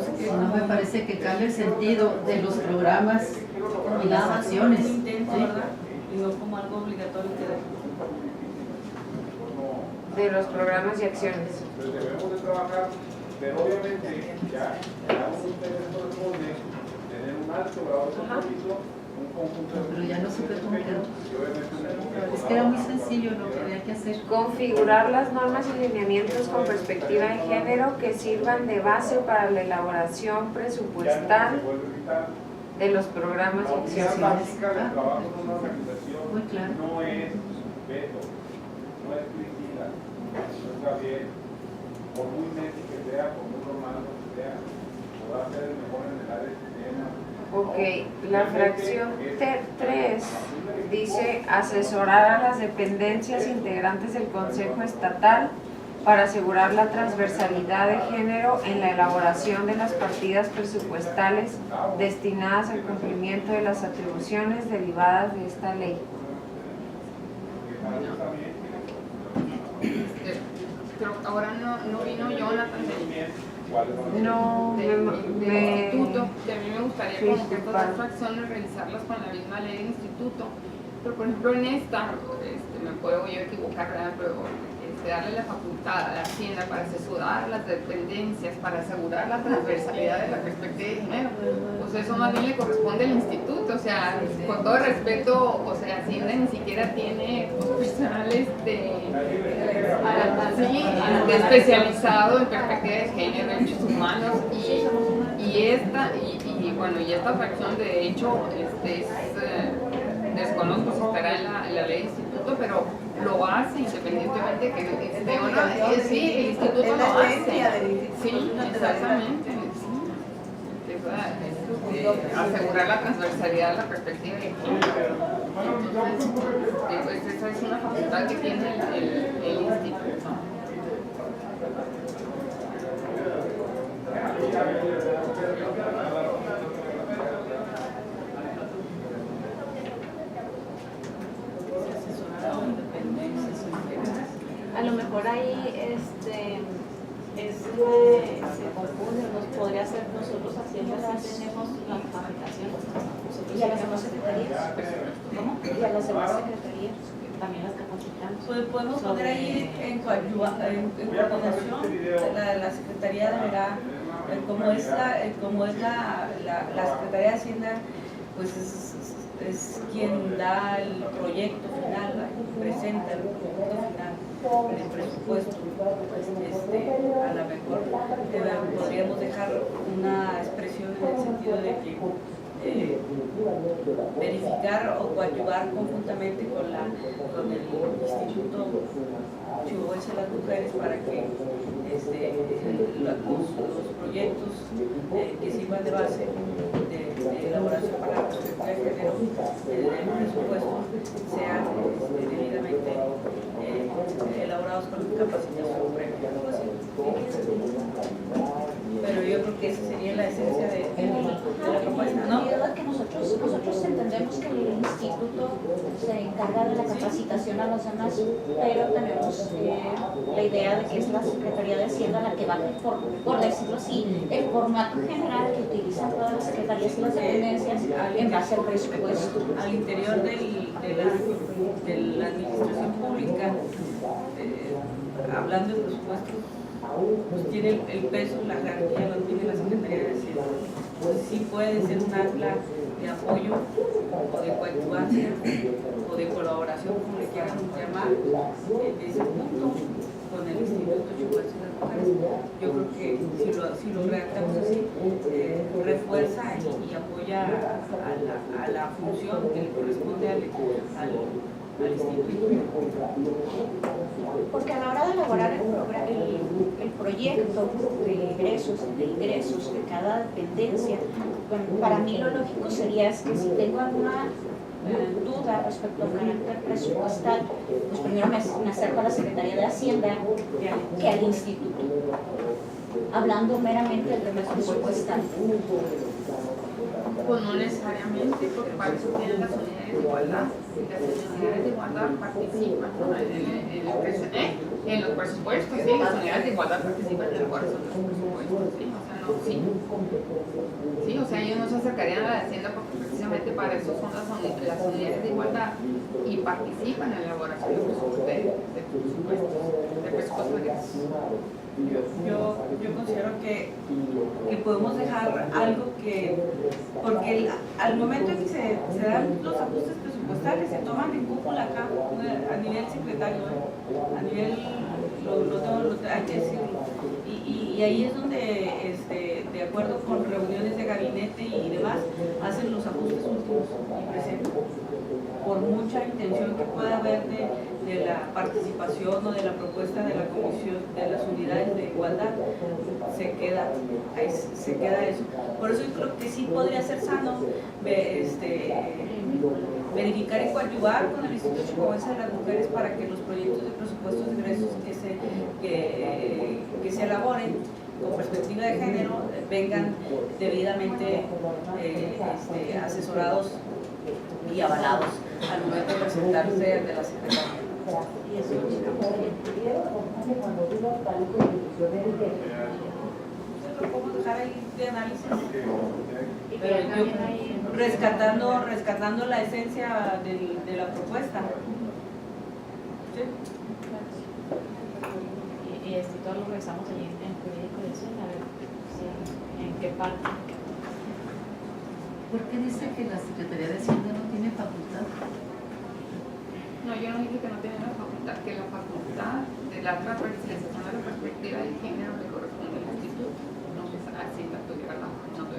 S2: se quede.
S3: No me parece que cambie el sentido de los programas y las acciones.
S2: Un intento,
S3: ¿sí?
S2: ¿verdad? Y no como algo obligatorio que
S1: De los programas y acciones.
S8: Entonces debemos de trabajar, pero obviamente ya cada uno de ustedes corresponde tener un alto grado de compromiso, un conjunto de...
S3: Pero ya no supe cómo quedó.
S8: Y obviamente un enfoque
S3: Es que era muy sencillo lo que había que hacer.
S1: Configurar las normas y lineamientos con perspectiva de género que sirvan de base para la elaboración presupuestal de los programas y
S8: La unidad
S1: acciones.
S8: básica del trabajo de una organización
S3: Muy claro.
S8: no es veto, no es Cristina, no es Gabriel, por muy Messi que sea, por muy Ronaldo que sea, podrá ser el mejor en el área de sistema.
S1: Ok, la fracción 3 dice asesorar a las dependencias integrantes del Consejo Estatal para asegurar la transversalidad de género en la elaboración de las partidas presupuestales destinadas al cumplimiento de las atribuciones derivadas de esta ley.
S6: Pero ahora no vino Jonathan
S8: ¿Cuáles son las
S1: No,
S6: de instituto, que a mí me gustaría
S1: Sí,
S6: como que
S1: sí,
S6: estas
S1: para.
S6: dos fracciones realizarlas con la misma ley de instituto. Pero por ejemplo en esta, me puedo yo equivocar, ¿verdad? Pero darle la facultad a la Hacienda para asesorar las dependencias, para asegurar la transversalidad de la perspectiva de género, pues eso más bien le corresponde al instituto. O sea, con todo respeto, o sea, Hacienda ni siquiera tiene personal especializado en perspectiva de género, derechos humanos, y bueno, y esta fracción de hecho desconozco si estará en la ley de instituto, pero lo hace independientemente que esté o no. Sí, el instituto lo hace. Sí, exactamente. Asegurar la transversalidad de la perspectiva de género. Entonces, esa es una facultad que tiene el instituto.
S11: A lo mejor ahí se confunde, nos podría ser nosotros haciendo así, tenemos las capacitaciones, nosotros
S10: Y a las
S11: hacemos
S10: demás secretarías.
S11: ¿Cómo?
S10: Y a las demás secretarías.
S11: También las capacitamos.
S2: Pues podemos poner ahí en coordinación, la Secretaría deberá, como es la Secretaría de Hacienda, pues es quien da el proyecto final, presenta el proyecto final, el presupuesto. A lo mejor podríamos dejar una expresión en el sentido de que verificar o coadyuvar conjuntamente con el Instituto Chihuahuense de las Mujeres para que los proyectos que sirvan de base de elaboración para la perspectiva de género del presupuesto sean debidamente elaborados con capacitación previa. Pero yo creo que esa sería la esencia de la propuesta, ¿no?
S10: Y que nosotros entendemos que el instituto se encarga de la capacitación a los demás, pero tenemos la idea de que es la Secretaría de Hacienda la que va, por decirlo así, el formato general que utilizan todas las secretarías y las dependencias en base al presupuesto.
S2: Al interior de la administración pública, hablando de presupuesto, pues tiene el peso, la jerarquía lo tiene la Secretaría de Hacienda. Pues sí puede ser un ancla de apoyo o de coadyuvancia o de colaboración, como le quieran llamar, en ese punto con el Instituto Chihuahuense de las Mujeres. Yo creo que si lo redactamos así, refuerza y apoya a la función que le corresponde al instituto.
S10: Porque a la hora de elaborar el proyecto de ingresos de cada dependencia, bueno, para mí lo lógico sería es que si tengo alguna duda respecto al carácter presupuestal, pues primero me acerco a la Secretaría de Hacienda que al instituto, hablando meramente del tema presupuestal.
S6: Pues no necesariamente, porque para eso tienen las unidades de igualdad. Y las unidades de igualdad participan en los presupuestos, sí, las unidades de igualdad participan en el corazón de los presupuestos, sí, o sea, no, sí. Sí, o sea, ellos no se acercarían a la Hacienda porque precisamente para eso son las unidades de igualdad y participan en la elaboración de presupuestos, de presupuestos.
S2: Yo considero que podemos dejar algo que, porque al momento en que se dan los ajustes presupuestales, se toman en cúpula acá, a nivel secretario, a nivel, hay que decirlo, y ahí es donde, de acuerdo con reuniones de gabinete y demás, hacen los ajustes últimos y presentan. Por mucha intención que pueda haber de la participación o de la propuesta de la comisión de las unidades de igualdad, se queda eso. Por eso yo creo que sí podría ser sano verificar y coadyuvar con el Instituto Chihuahuense de las Mujeres para que los proyectos de presupuestos de ingresos que se elaboren con perspectiva de género vengan debidamente asesorados y avalados al momento de presentarse de la Secretaría.
S10: Y eso
S2: lo podemos dejar ahí de análisis.
S11: Y que
S2: Pero
S11: ya también hay...
S2: rescatando la esencia de la propuesta. ¿Sí?
S11: Y todo lo revisamos allí en jurídico de eso, a ver si, en qué parte.
S3: ¿Por qué dice que la Secretaría de Hacienda no tiene facultad?
S6: No, yo no dije que no tiene la facultad, que la facultad de la transversalización de la perspectiva de género le corresponde al instituto, no que Hacienda tuviera la facultad.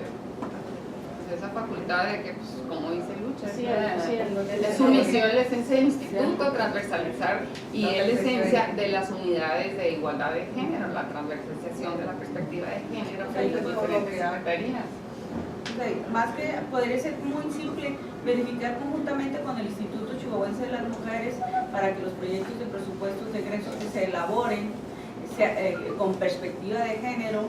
S6: Pues esa facultad de que, pues, como dice Lucha, es su misión, la esencia del instituto, transversalizar, y es la esencia de las unidades de igualdad de género, la transversalización de la perspectiva de género en las diferentes secretarías.
S2: Más que podría ser muy simple, verificar conjuntamente con el Instituto Chihuahuense de las Mujeres para que los proyectos de presupuestos de egresos que se elaboren con perspectiva de género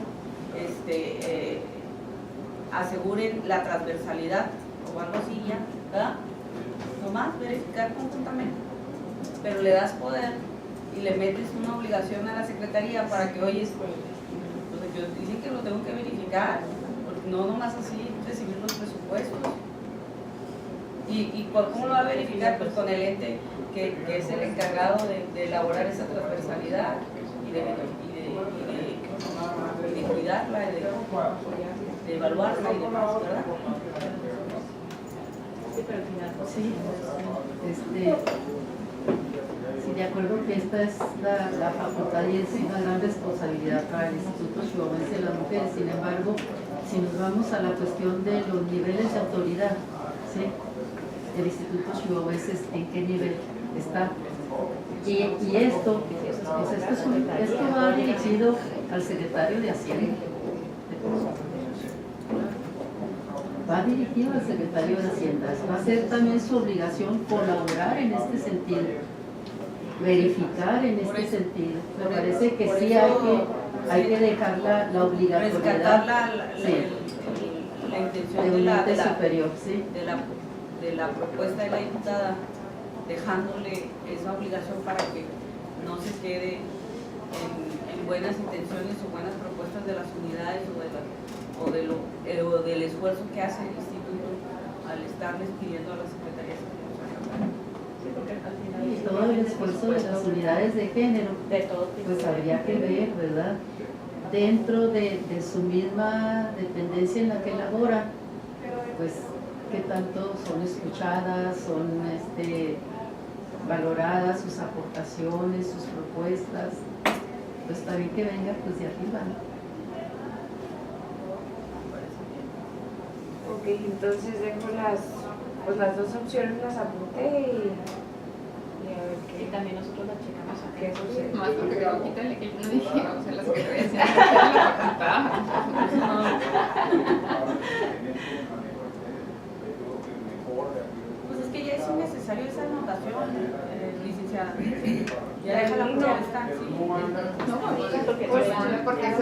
S2: aseguren la transversalidad o algo así ya, ¿verdad? Nomás verificar conjuntamente, pero le das poder y le metes una obligación a la Secretaría para que, oye, pues yo dicen que lo tengo que verificar, porque no nomás así recibir los presupuestos. ¿Y cómo lo va a verificar? Pues con el ente que es el encargado de elaborar esa transversalidad y de cuidarla, de evaluarla y demás, ¿verdad?
S11: Sí, pero al final, pues,
S3: Sí, sí, de acuerdo que esta es la facultad y es una gran responsabilidad para el Instituto Chihuahuense de las Mujeres. Sin embargo, si nos vamos a la cuestión de los niveles de autoridad, ¿sí? El Instituto Chihuahuense, ¿en qué nivel está? Y esto, pues esto va dirigido al secretario de Hacienda. Va dirigido al secretario de Hacienda. Va a ser también su obligación colaborar en este sentido, verificar en este sentido. Me parece que sí hay que dejar la obligatoriedad.
S2: Rescatar la intención
S3: de un ente superior, sí.
S2: de la propuesta de la diputada, dejándole esa obligación para que no se quede en buenas intenciones o buenas propuestas de las unidades o del esfuerzo que hace el instituto al estarles pidiendo a las secretarías
S3: y todo el esfuerzo de las unidades de género, pues habría que ver, ¿verdad? Dentro de su misma dependencia en la que labora, pues qué tanto son escuchadas, son valoradas sus aportaciones, sus propuestas, pues también que venga pues de arriba, ¿no?
S1: Ok, entonces dejo las dos opciones, las apunté y a ver qué.
S11: Y también nosotros la checamos a
S1: ¿Qué sucede?
S6: Más porque luego quítale que yo no dije, o sea, la Secretaría de Hacienda tiene la facultad.
S2: Pues es que ya es innecesario esa anotación, licenciada. Ya déjala como está, sí.
S6: No, porque es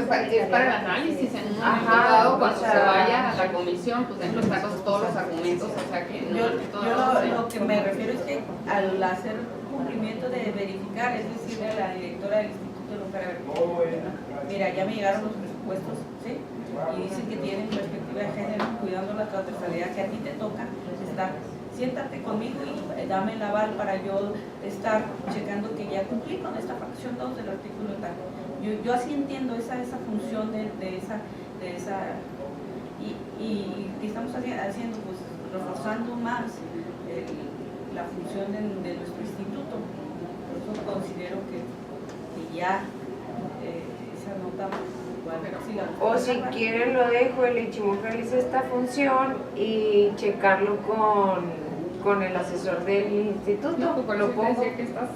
S6: para el análisis en un momento dado, cuando se vaya a la comisión, pues dentro están todos los argumentos, o sea que no.
S2: Yo lo que me refiero es que al hacer cumplimiento de verificar, es decirle a la directora del instituto local, mira, ya me llegaron los presupuestos, ¿sí? Y dicen que tienen perspectiva de género, cuidando la transversalidad que a ti te toca, siéntate conmigo y dame el aval para yo estar checando que ya cumplí con esta fracción 2 del artículo tal. Yo así entiendo esa función de esa y que estamos haciendo, pues reforzando más la función de nuestro instituto. Por eso considero que ya esa nota igual, si la
S1: O si quieren lo dejo, el Ichimoc realiza esta función y checarlo con el asesor del instituto.
S6: No, pues
S1: lo pongo.
S6: decía que estas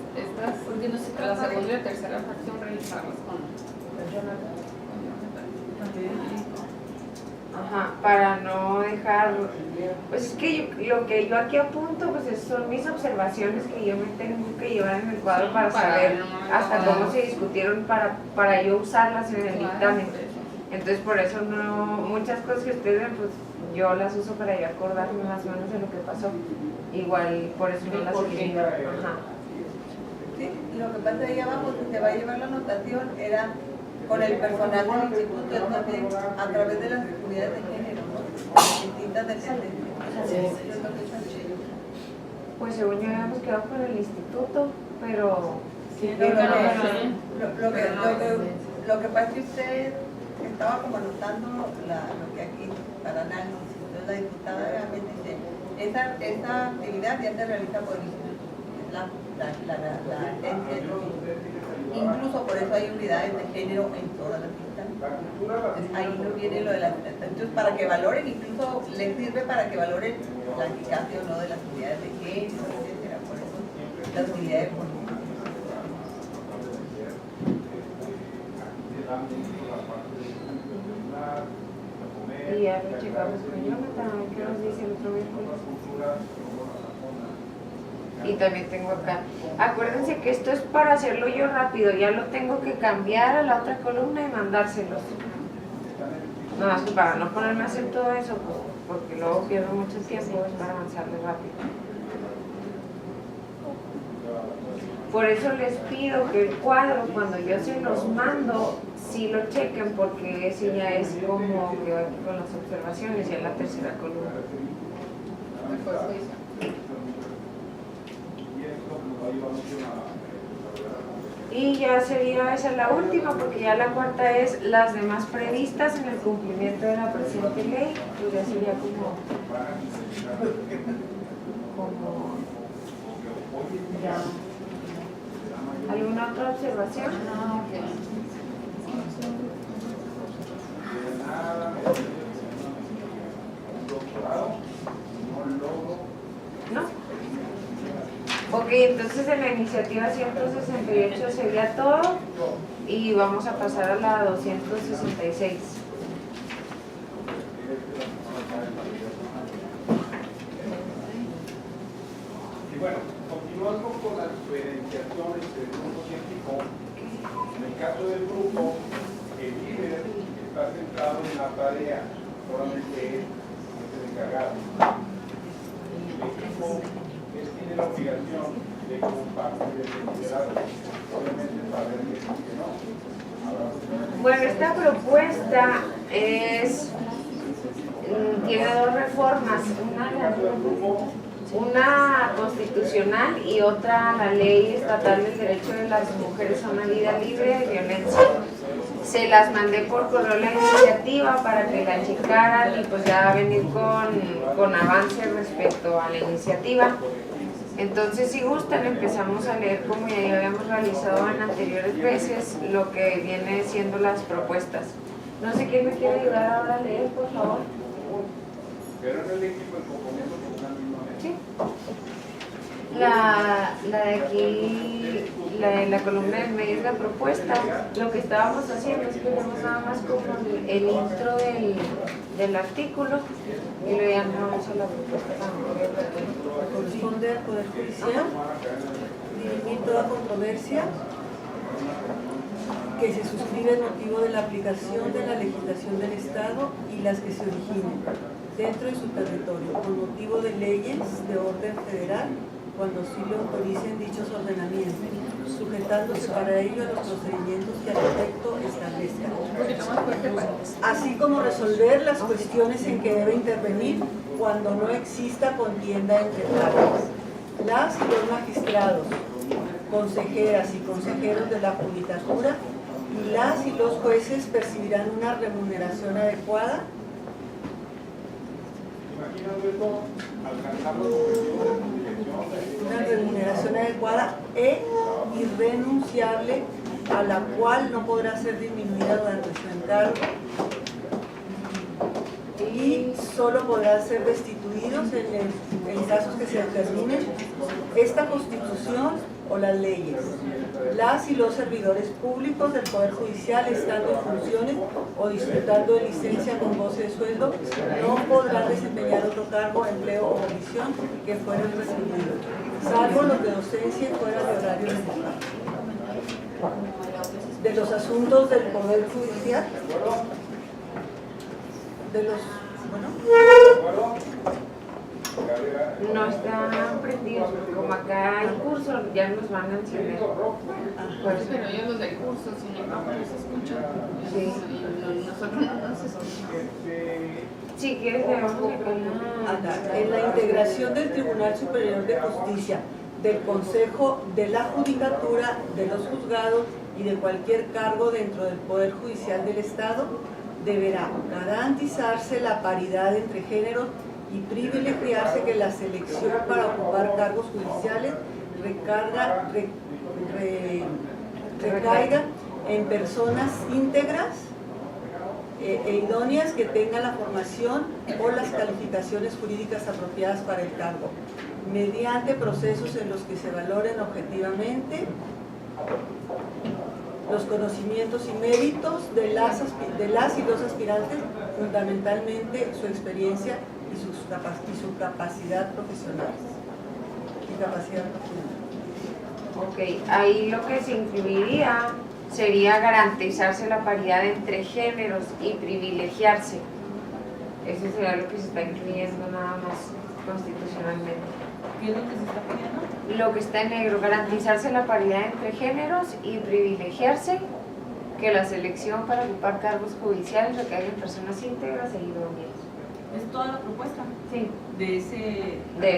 S2: porque no se
S6: la
S2: trata
S6: segunda y la tercera fracción realizarlas con
S1: Ajá, para no dejar, pues es que lo que yo aquí apunto, pues son mis observaciones que yo me tengo que llevar en el cuadro para saber hasta cómo se discutieron para yo usarlas en el dictamen. Entonces por eso muchas cosas que ustedes ven, pues yo las uso para yo acordarme más o menos de lo que pasó. Igual por eso no las escribí. Ajá.
S9: Sí, lo que pasa ahí abajo que te va a llevar la anotación era con el personal del instituto, es también a través de las unidades de género, ¿no? Distintas dependencias.
S1: Pues según yo habíamos quedado con el instituto, pero
S5: Sí,
S9: No,
S5: no,
S9: lo que pasa es que usted estaba como anotando lo que aquí para análisis. Entonces la diputada realmente dice, esa actividad ya se realiza por el instituto, es la agencia. Incluso por eso hay unidades de género en todas las instancias. Entonces, ahí no viene lo de las. Entonces, para que valoren, incluso les sirve para que valoren la eficacia o no de las unidades de género, etcétera. Por eso las unidades de política.
S1: y ya lo checamos con Jonathan, ¿qué nos dice el otro miércoles? Y también tengo acá. Acuérdense que esto es para hacerlo yo rápido, ya lo tengo que cambiar a la otra columna y mandárselos. No, es para no ponerme a hacer todo eso, porque luego pierdo mucho tiempo, es para avanzarle rápido. Por eso les pido que el cuadro, cuando yo se los mando, sí lo chequen, porque ese ya es como que va aquí con las observaciones, ya en la tercera columna. Y ya sería esa la última, porque ya la cuarta es las demás previstas en el cumplimiento de la presente ley, pues ya sería como ya. ¿Alguna otra observación? ¿No? Ok, entonces en la iniciativa 168 sería todo y vamos a pasar a la 266.
S8: Y bueno, continuando con las diferenciaciones del grupo científico, en el caso del grupo, el líder está centrado en la tarea, solamente él es el encargado. El equipo tiene la obligación de compartir el liderazgo, obviamente saber que sí que no.
S1: Bueno, esta propuesta tiene dos reformas, una constitucional y otra la ley estatal del derecho de las mujeres a una vida libre de violencia. Se las mandé por correo la iniciativa para que la checaran y pues ya venir con avance respecto a la iniciativa. Entonces, si gustan, empezamos a leer como ya habíamos realizado en anteriores veces lo que viene siendo las propuestas. No sé quién me quiere ayudar ahora a leer, por favor.
S8: Pero en el equipo el compromiso con una misma mesa.
S1: Sí. La de aquí, la de la columna del medio es la propuesta. Lo que estábamos haciendo es que tenemos nada más como el intro del artículo y luego ya no vamos a la propuesta.
S7: Corresponde al Poder Judicial dirimir toda controversia que se suscribe en motivo de la aplicación de la legislación del Estado y las que se originen dentro de su territorio con motivo de leyes de orden federal cuando sí lo autoricen dichos ordenamientos, sujetándose para ello a los procedimientos que al efecto establezcan, así como resolver las cuestiones en que debe intervenir cuando no exista contienda entre partes. Las y los magistrados, consejeras y consejeros de la Judicatura y las y los jueces percibirán una remuneración adecuada.
S8: Imaginando esto, alcanzar los objetivos de protección.
S7: Una remuneración adecuada e irrenunciable, a la cual no podrá ser disminuida durante su encargo y solo podrán ser destituidos en casos que se determinen esta Constitución o las leyes. Las y los servidores públicos del Poder Judicial, estando en funciones o disfrutando de licencia con goce de sueldo, no podrán desempeñar otro cargo, empleo o comisión que fueran retribuidos, salvo los de docencia y fuera de horario laboral. De los asuntos del Poder Judicial, de los,
S1: no están prendidos, porque como acá hay curso, ya nos van a encender.
S7: Ajá.
S1: Pues,
S6: pero ellos los del curso, sin embargo, nos escuchan.
S1: Sí.
S6: Y nosotros no nos escuchamos.
S1: si quieres, leemos
S7: En la integración del Tribunal Superior de Justicia, del Consejo de la Judicatura, de los juzgados y de cualquier cargo dentro del Poder Judicial del Estado, deberá garantizarse la paridad entre géneros y privilegiarse que la selección para ocupar cargos judiciales recaiga en personas íntegras e idóneas que tengan la formación o las calificaciones jurídicas apropiadas para el cargo, mediante procesos en los que se valoren objetivamente los conocimientos y méritos de las y los aspirantes, fundamentalmente su experiencia y su capacidad profesional.
S1: Ok, ahí lo que se incluiría sería garantizarse la paridad entre géneros y privilegiarse. Eso sería lo que se está incluyendo nada más constitucionalmente.
S2: ¿Qué es lo que se está pidiendo?
S1: Lo que está en negro, garantizarse la paridad entre géneros y privilegiarse que la selección para ocupar cargos judiciales recaiga en personas íntegras e idóneas.
S2: ¿Es toda la propuesta?
S1: Sí.
S2: De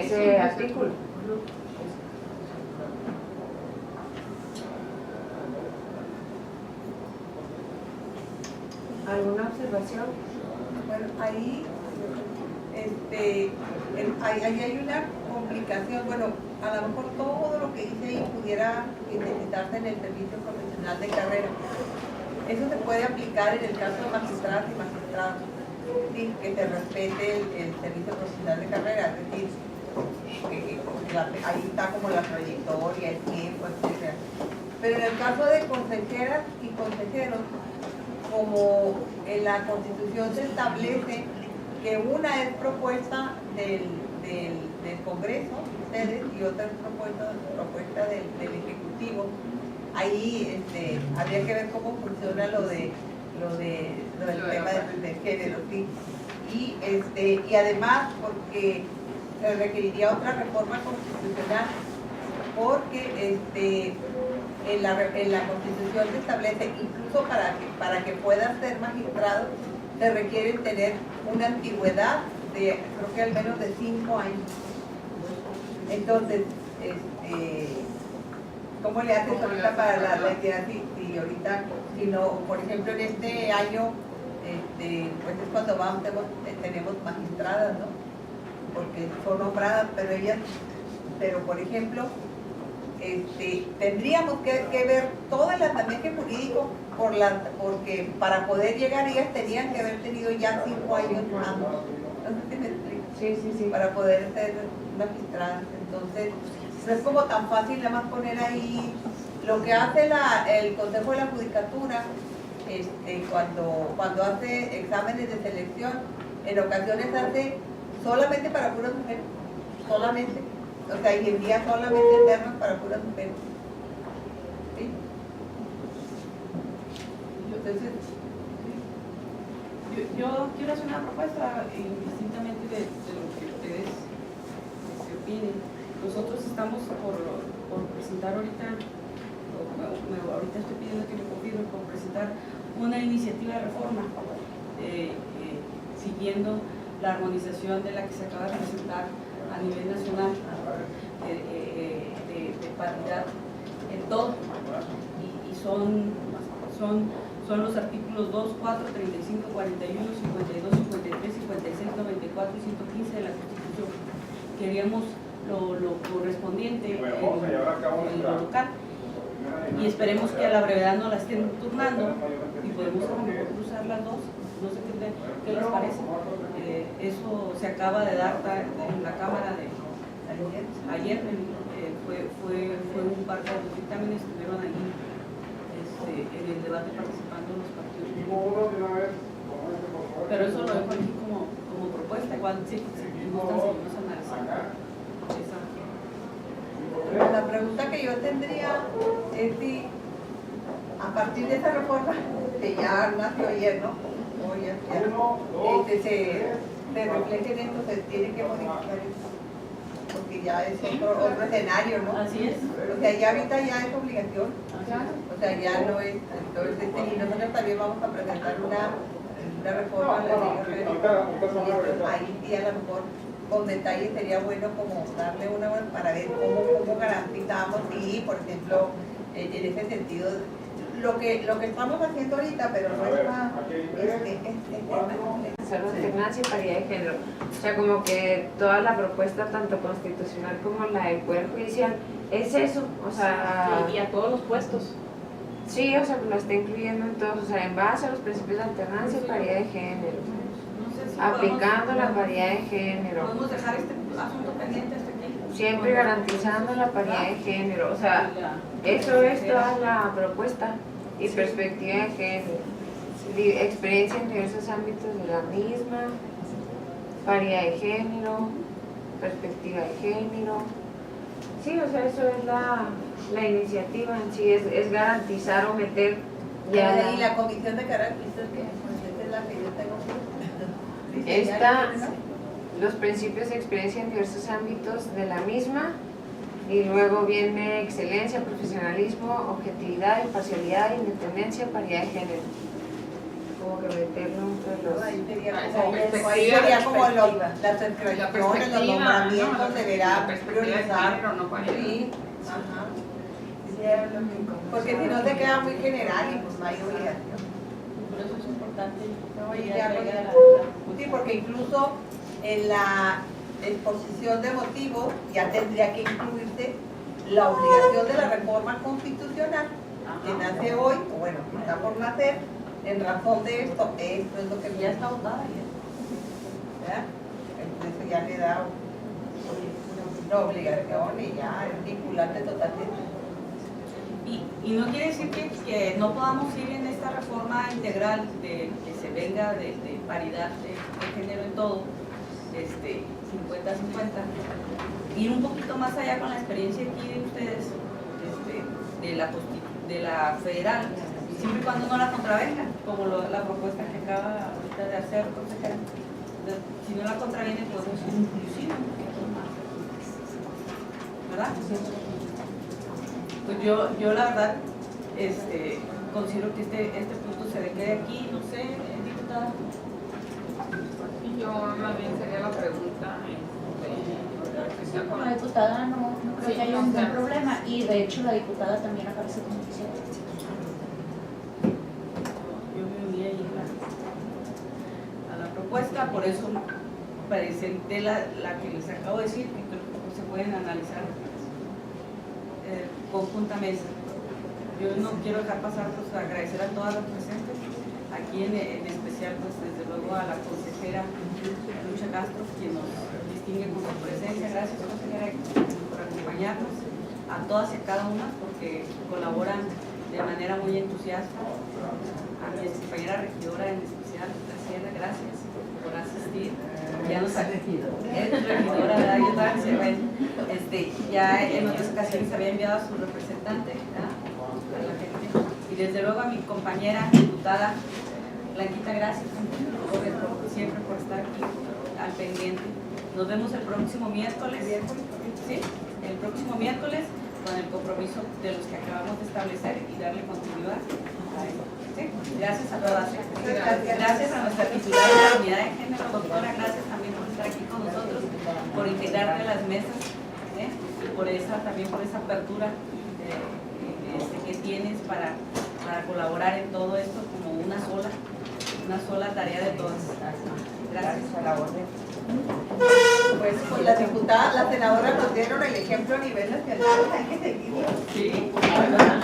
S1: ese artículo. ¿Alguna observación?
S9: Bueno, ahí hay una complicación. Bueno, a lo mejor todo lo que dice ahí pudiera necesitarse en el servicio profesional de carrera. Eso se puede aplicar en el caso de magistrados y magistrados, ¿sí? Que se respete el servicio profesional de carrera, es decir, ahí está como la trayectoria, el tiempo, etc. Pero en el caso de consejeras y consejeros, como en la Constitución se establece que una es propuesta del Congreso, ustedes, y otra es propuesta del Ejecutivo, ahí habría que ver cómo funciona lo del tema del género, ¿sí? Y además porque se requeriría otra reforma constitucional, porque en la Constitución se establece, incluso para que puedan ser magistrados, se requieren tener una antigüedad de, creo que al menos de 5 años. Entonces, ¿cómo le haces ahorita para la entidad? Si ahorita, si no, por ejemplo, en este año, pues es cuando tenemos magistradas, ¿no? Porque son nombradas, pero por ejemplo, tendríamos que ver todo el andamiaje jurídico porque para poder llegar ellas tenían que haber tenido ya 5 años ambos. No sé si me explico.
S1: Sí.
S9: Para poder ser magistradas. Entonces, no es como tan fácil nada más poner ahí lo que hace el Consejo de la Judicatura cuando hace exámenes de selección. En ocasiones hace solamente para puras mujeres, solamente. O sea, y envía solamente internos para puras mujeres. ¿Sí? Entonces,
S2: yo quiero hacer una propuesta indistintamente de lo que ustedes opinen. Nosotros estamos por presentar ahorita estoy pidiendo que me confirmen, por presentar una iniciativa de reforma siguiendo la armonización de la que se acaba de presentar a nivel nacional de paridad en todo, y son los artículos 2, 4, 35, 41, 52, 53, 56, 94 y 115 de la Constitución. Queríamos lo correspondiente en lo local, y esperemos que a la brevedad no la estén turnando y podemos a lo mejor cruzar las dos. No sé qué les parece. Eso se acaba de dar en la Cámara ayer. Fue un par de los dictámenes, estuvieron ahí en el debate participando los partidos políticos. Pero eso lo dejo aquí como propuesta, igual sí, gustan seguimos analizando esa.
S9: La pregunta que yo tendría es si a partir de esa reforma que ya nació ayer, ¿no? Se refleje en esto, se tiene que modificar esto, porque ya es otro escenario, ¿no?
S2: Así es.
S9: O sea, ya ahorita ya es obligación. O sea, ya no es, entonces, y nosotros también vamos a presentar una reforma a la ley orgánica. Ahí sí, a lo mejor con detalle sería bueno como darle una para ver cómo garantizamos y, por ejemplo, en ese sentido, lo que estamos haciendo ahorita, pero no es más,
S1: Solo alternancia y paridad de género. O sea, como que toda la propuesta, tanto constitucional como la del Poder Judicial, es eso. O sea,
S11: y a todos los puestos.
S1: sí, o sea, lo está incluyendo en todos. O sea, en base a los principios de alternancia y paridad de género.
S2: No sé si
S1: Aplicando la paridad de género.
S2: podemos dejar este asunto pendiente hasta aquí.
S1: Siempre garantizando la paridad de género. O sea, eso es toda la propuesta y perspectiva de género. Experiencia en diversos ámbitos de la misma, paridad de género, perspectiva de género. Sí, o sea, eso es la iniciativa en sí, es garantizar o meter ya.
S9: Y la comisión de carácter, que es la que yo tengo.
S1: Está los principios de experiencia en diversos ámbitos de la misma, y luego viene excelencia, profesionalismo, objetividad, imparcialidad, independencia, paridad de género. Como que meterlo entre los...
S9: Ahí sería como las certificaciones, los nombramientos deberá priorizar. Sí, ajá. Porque si no se queda muy general y pues no hay obligación.
S11: Por eso es importante.
S9: Sí, porque incluso en la exposición de motivos ya tendría que incluirse la obligación de la reforma constitucional que nace hoy, o bueno, que está por nacer, en razón de esto es lo que ya está votada ya. Entonces ya le da una obligación y ya es vinculante totalmente.
S2: Y no quiere decir que no podamos ir en esta reforma integral de que se venga de paridad de género en todo, 50-50, ir un poquito más allá con la experiencia aquí de ustedes, de la federal, siempre y cuando no la contravengan, como la propuesta que acaba ahorita de hacer, consejera. Si no la contraviene, podemos ser inclusivos, ¿verdad? Pues yo la verdad considero que este punto se quede aquí, no sé, diputada.
S6: Yo más bien sería la pregunta.
S10: Con la diputada no creo que haya un buen problema, y de hecho la diputada también aparece como oficial.
S2: Yo me uní ahí a la propuesta, por eso presenté la que les acabo de decir, que creo que se pueden analizar conjuntamente. Yo no quiero dejar pasar, pues agradecer a todas las presentes, aquí en especial pues desde luego a la consejera Lucha Castro, quien nos distingue con su presencia. Gracias, consejera, por acompañarnos, a todas y a cada una, porque colaboran de manera muy entusiasta. A mi compañera regidora en especial, Graciela, gracias por asistir. Ya nos ha es regidora, ¿verdad? Yo también, bueno, ya en otras ocasiones había enviado a su representante, ¿verdad? A la gente. Y desde luego a mi compañera diputada Blanquita, gracias siempre por estar aquí al pendiente. Nos vemos el próximo miércoles. ¿Sí? El próximo miércoles con el compromiso de los que acabamos de establecer y darle continuidad a esto. ¿Sí? Gracias a todas. Gracias a nuestra titular de la unidad de género, doctora. Gracias también por estar aquí con nosotros, por integrarte a las mesas, y también por esa apertura que tienes para colaborar en todo esto como una sola tarea de todas. Gracias a la orden.
S9: Pues la diputada, la senadora nos dieron el ejemplo a nivel nacional, hay que seguirlo. Sí,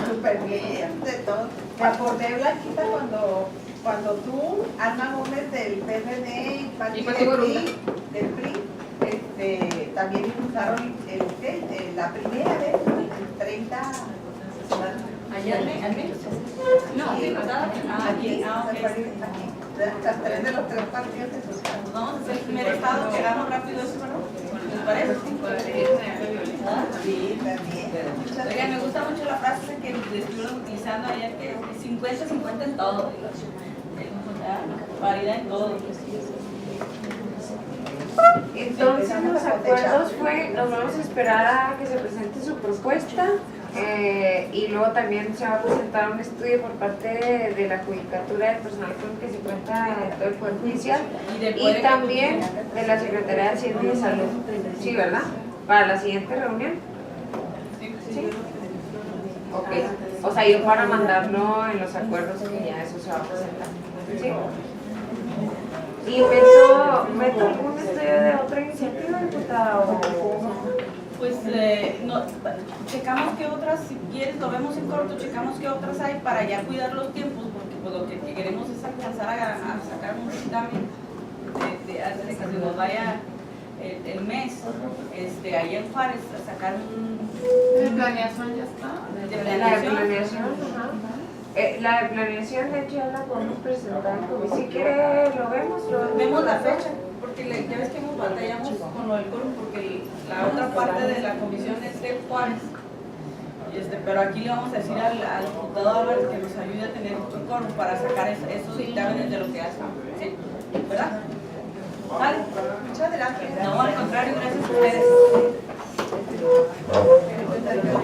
S9: súper bien, de todo. Me acordé, Blanquita, cuando tú, Alma Gómez del PRD y del PRI, también impulsaron la primera vez, el 30.
S2: ¿Allá al menos? No, aquí.
S9: Las tres de los tres partidos de sus
S2: casos. Vamos a hacer el primer estado, que hagamos rápido eso, ¿no? ¿Les parece? Sí, también. Oigan, me gusta mucho la frase que estuvieron utilizando ayer, que 50-50 en todo. Paridad en todo.
S1: Entonces los acuerdos nos vamos a esperar a que se presente su propuesta Y luego también se va a presentar un estudio por parte de la Judicatura del personal con que se cuenta en todo el Poder Judicial y también de la Secretaría de Hacienda y de Salud. Sí, ¿verdad? Para la siguiente reunión. Sí. Ok. O sea, yo para mandarlo en los acuerdos que ya eso se va a presentar. ¿Sí? ¿Y meto algún estudio de otra iniciativa, diputada?
S2: Pues no, checamos qué otras, si quieres lo vemos en corto, checamos qué otras hay para ya cuidar los tiempos, porque pues lo que queremos es alcanzar a sacar un dictamen antes de que se nos vaya el mes, ahí en Juárez, a sacar un...
S6: ¿De planeación ya está?
S2: De planeación.
S1: La de planeación, de hecho, ya la podemos presentar. Si quiere, lo vemos.
S2: Vemos la fecha, porque ya ves que nos batallamos con lo del quórum, porque la otra parte de la comisión es de Juárez. Pero aquí le vamos a decir al diputado Álvarez que nos ayude a tener un quórum para sacar esos dictámenes de lo que hacen. ¿Sí? ¿Verdad? ¿Vale?
S9: Muchas gracias.
S2: No, al contrario, gracias a ustedes.
S1: Hasta luego.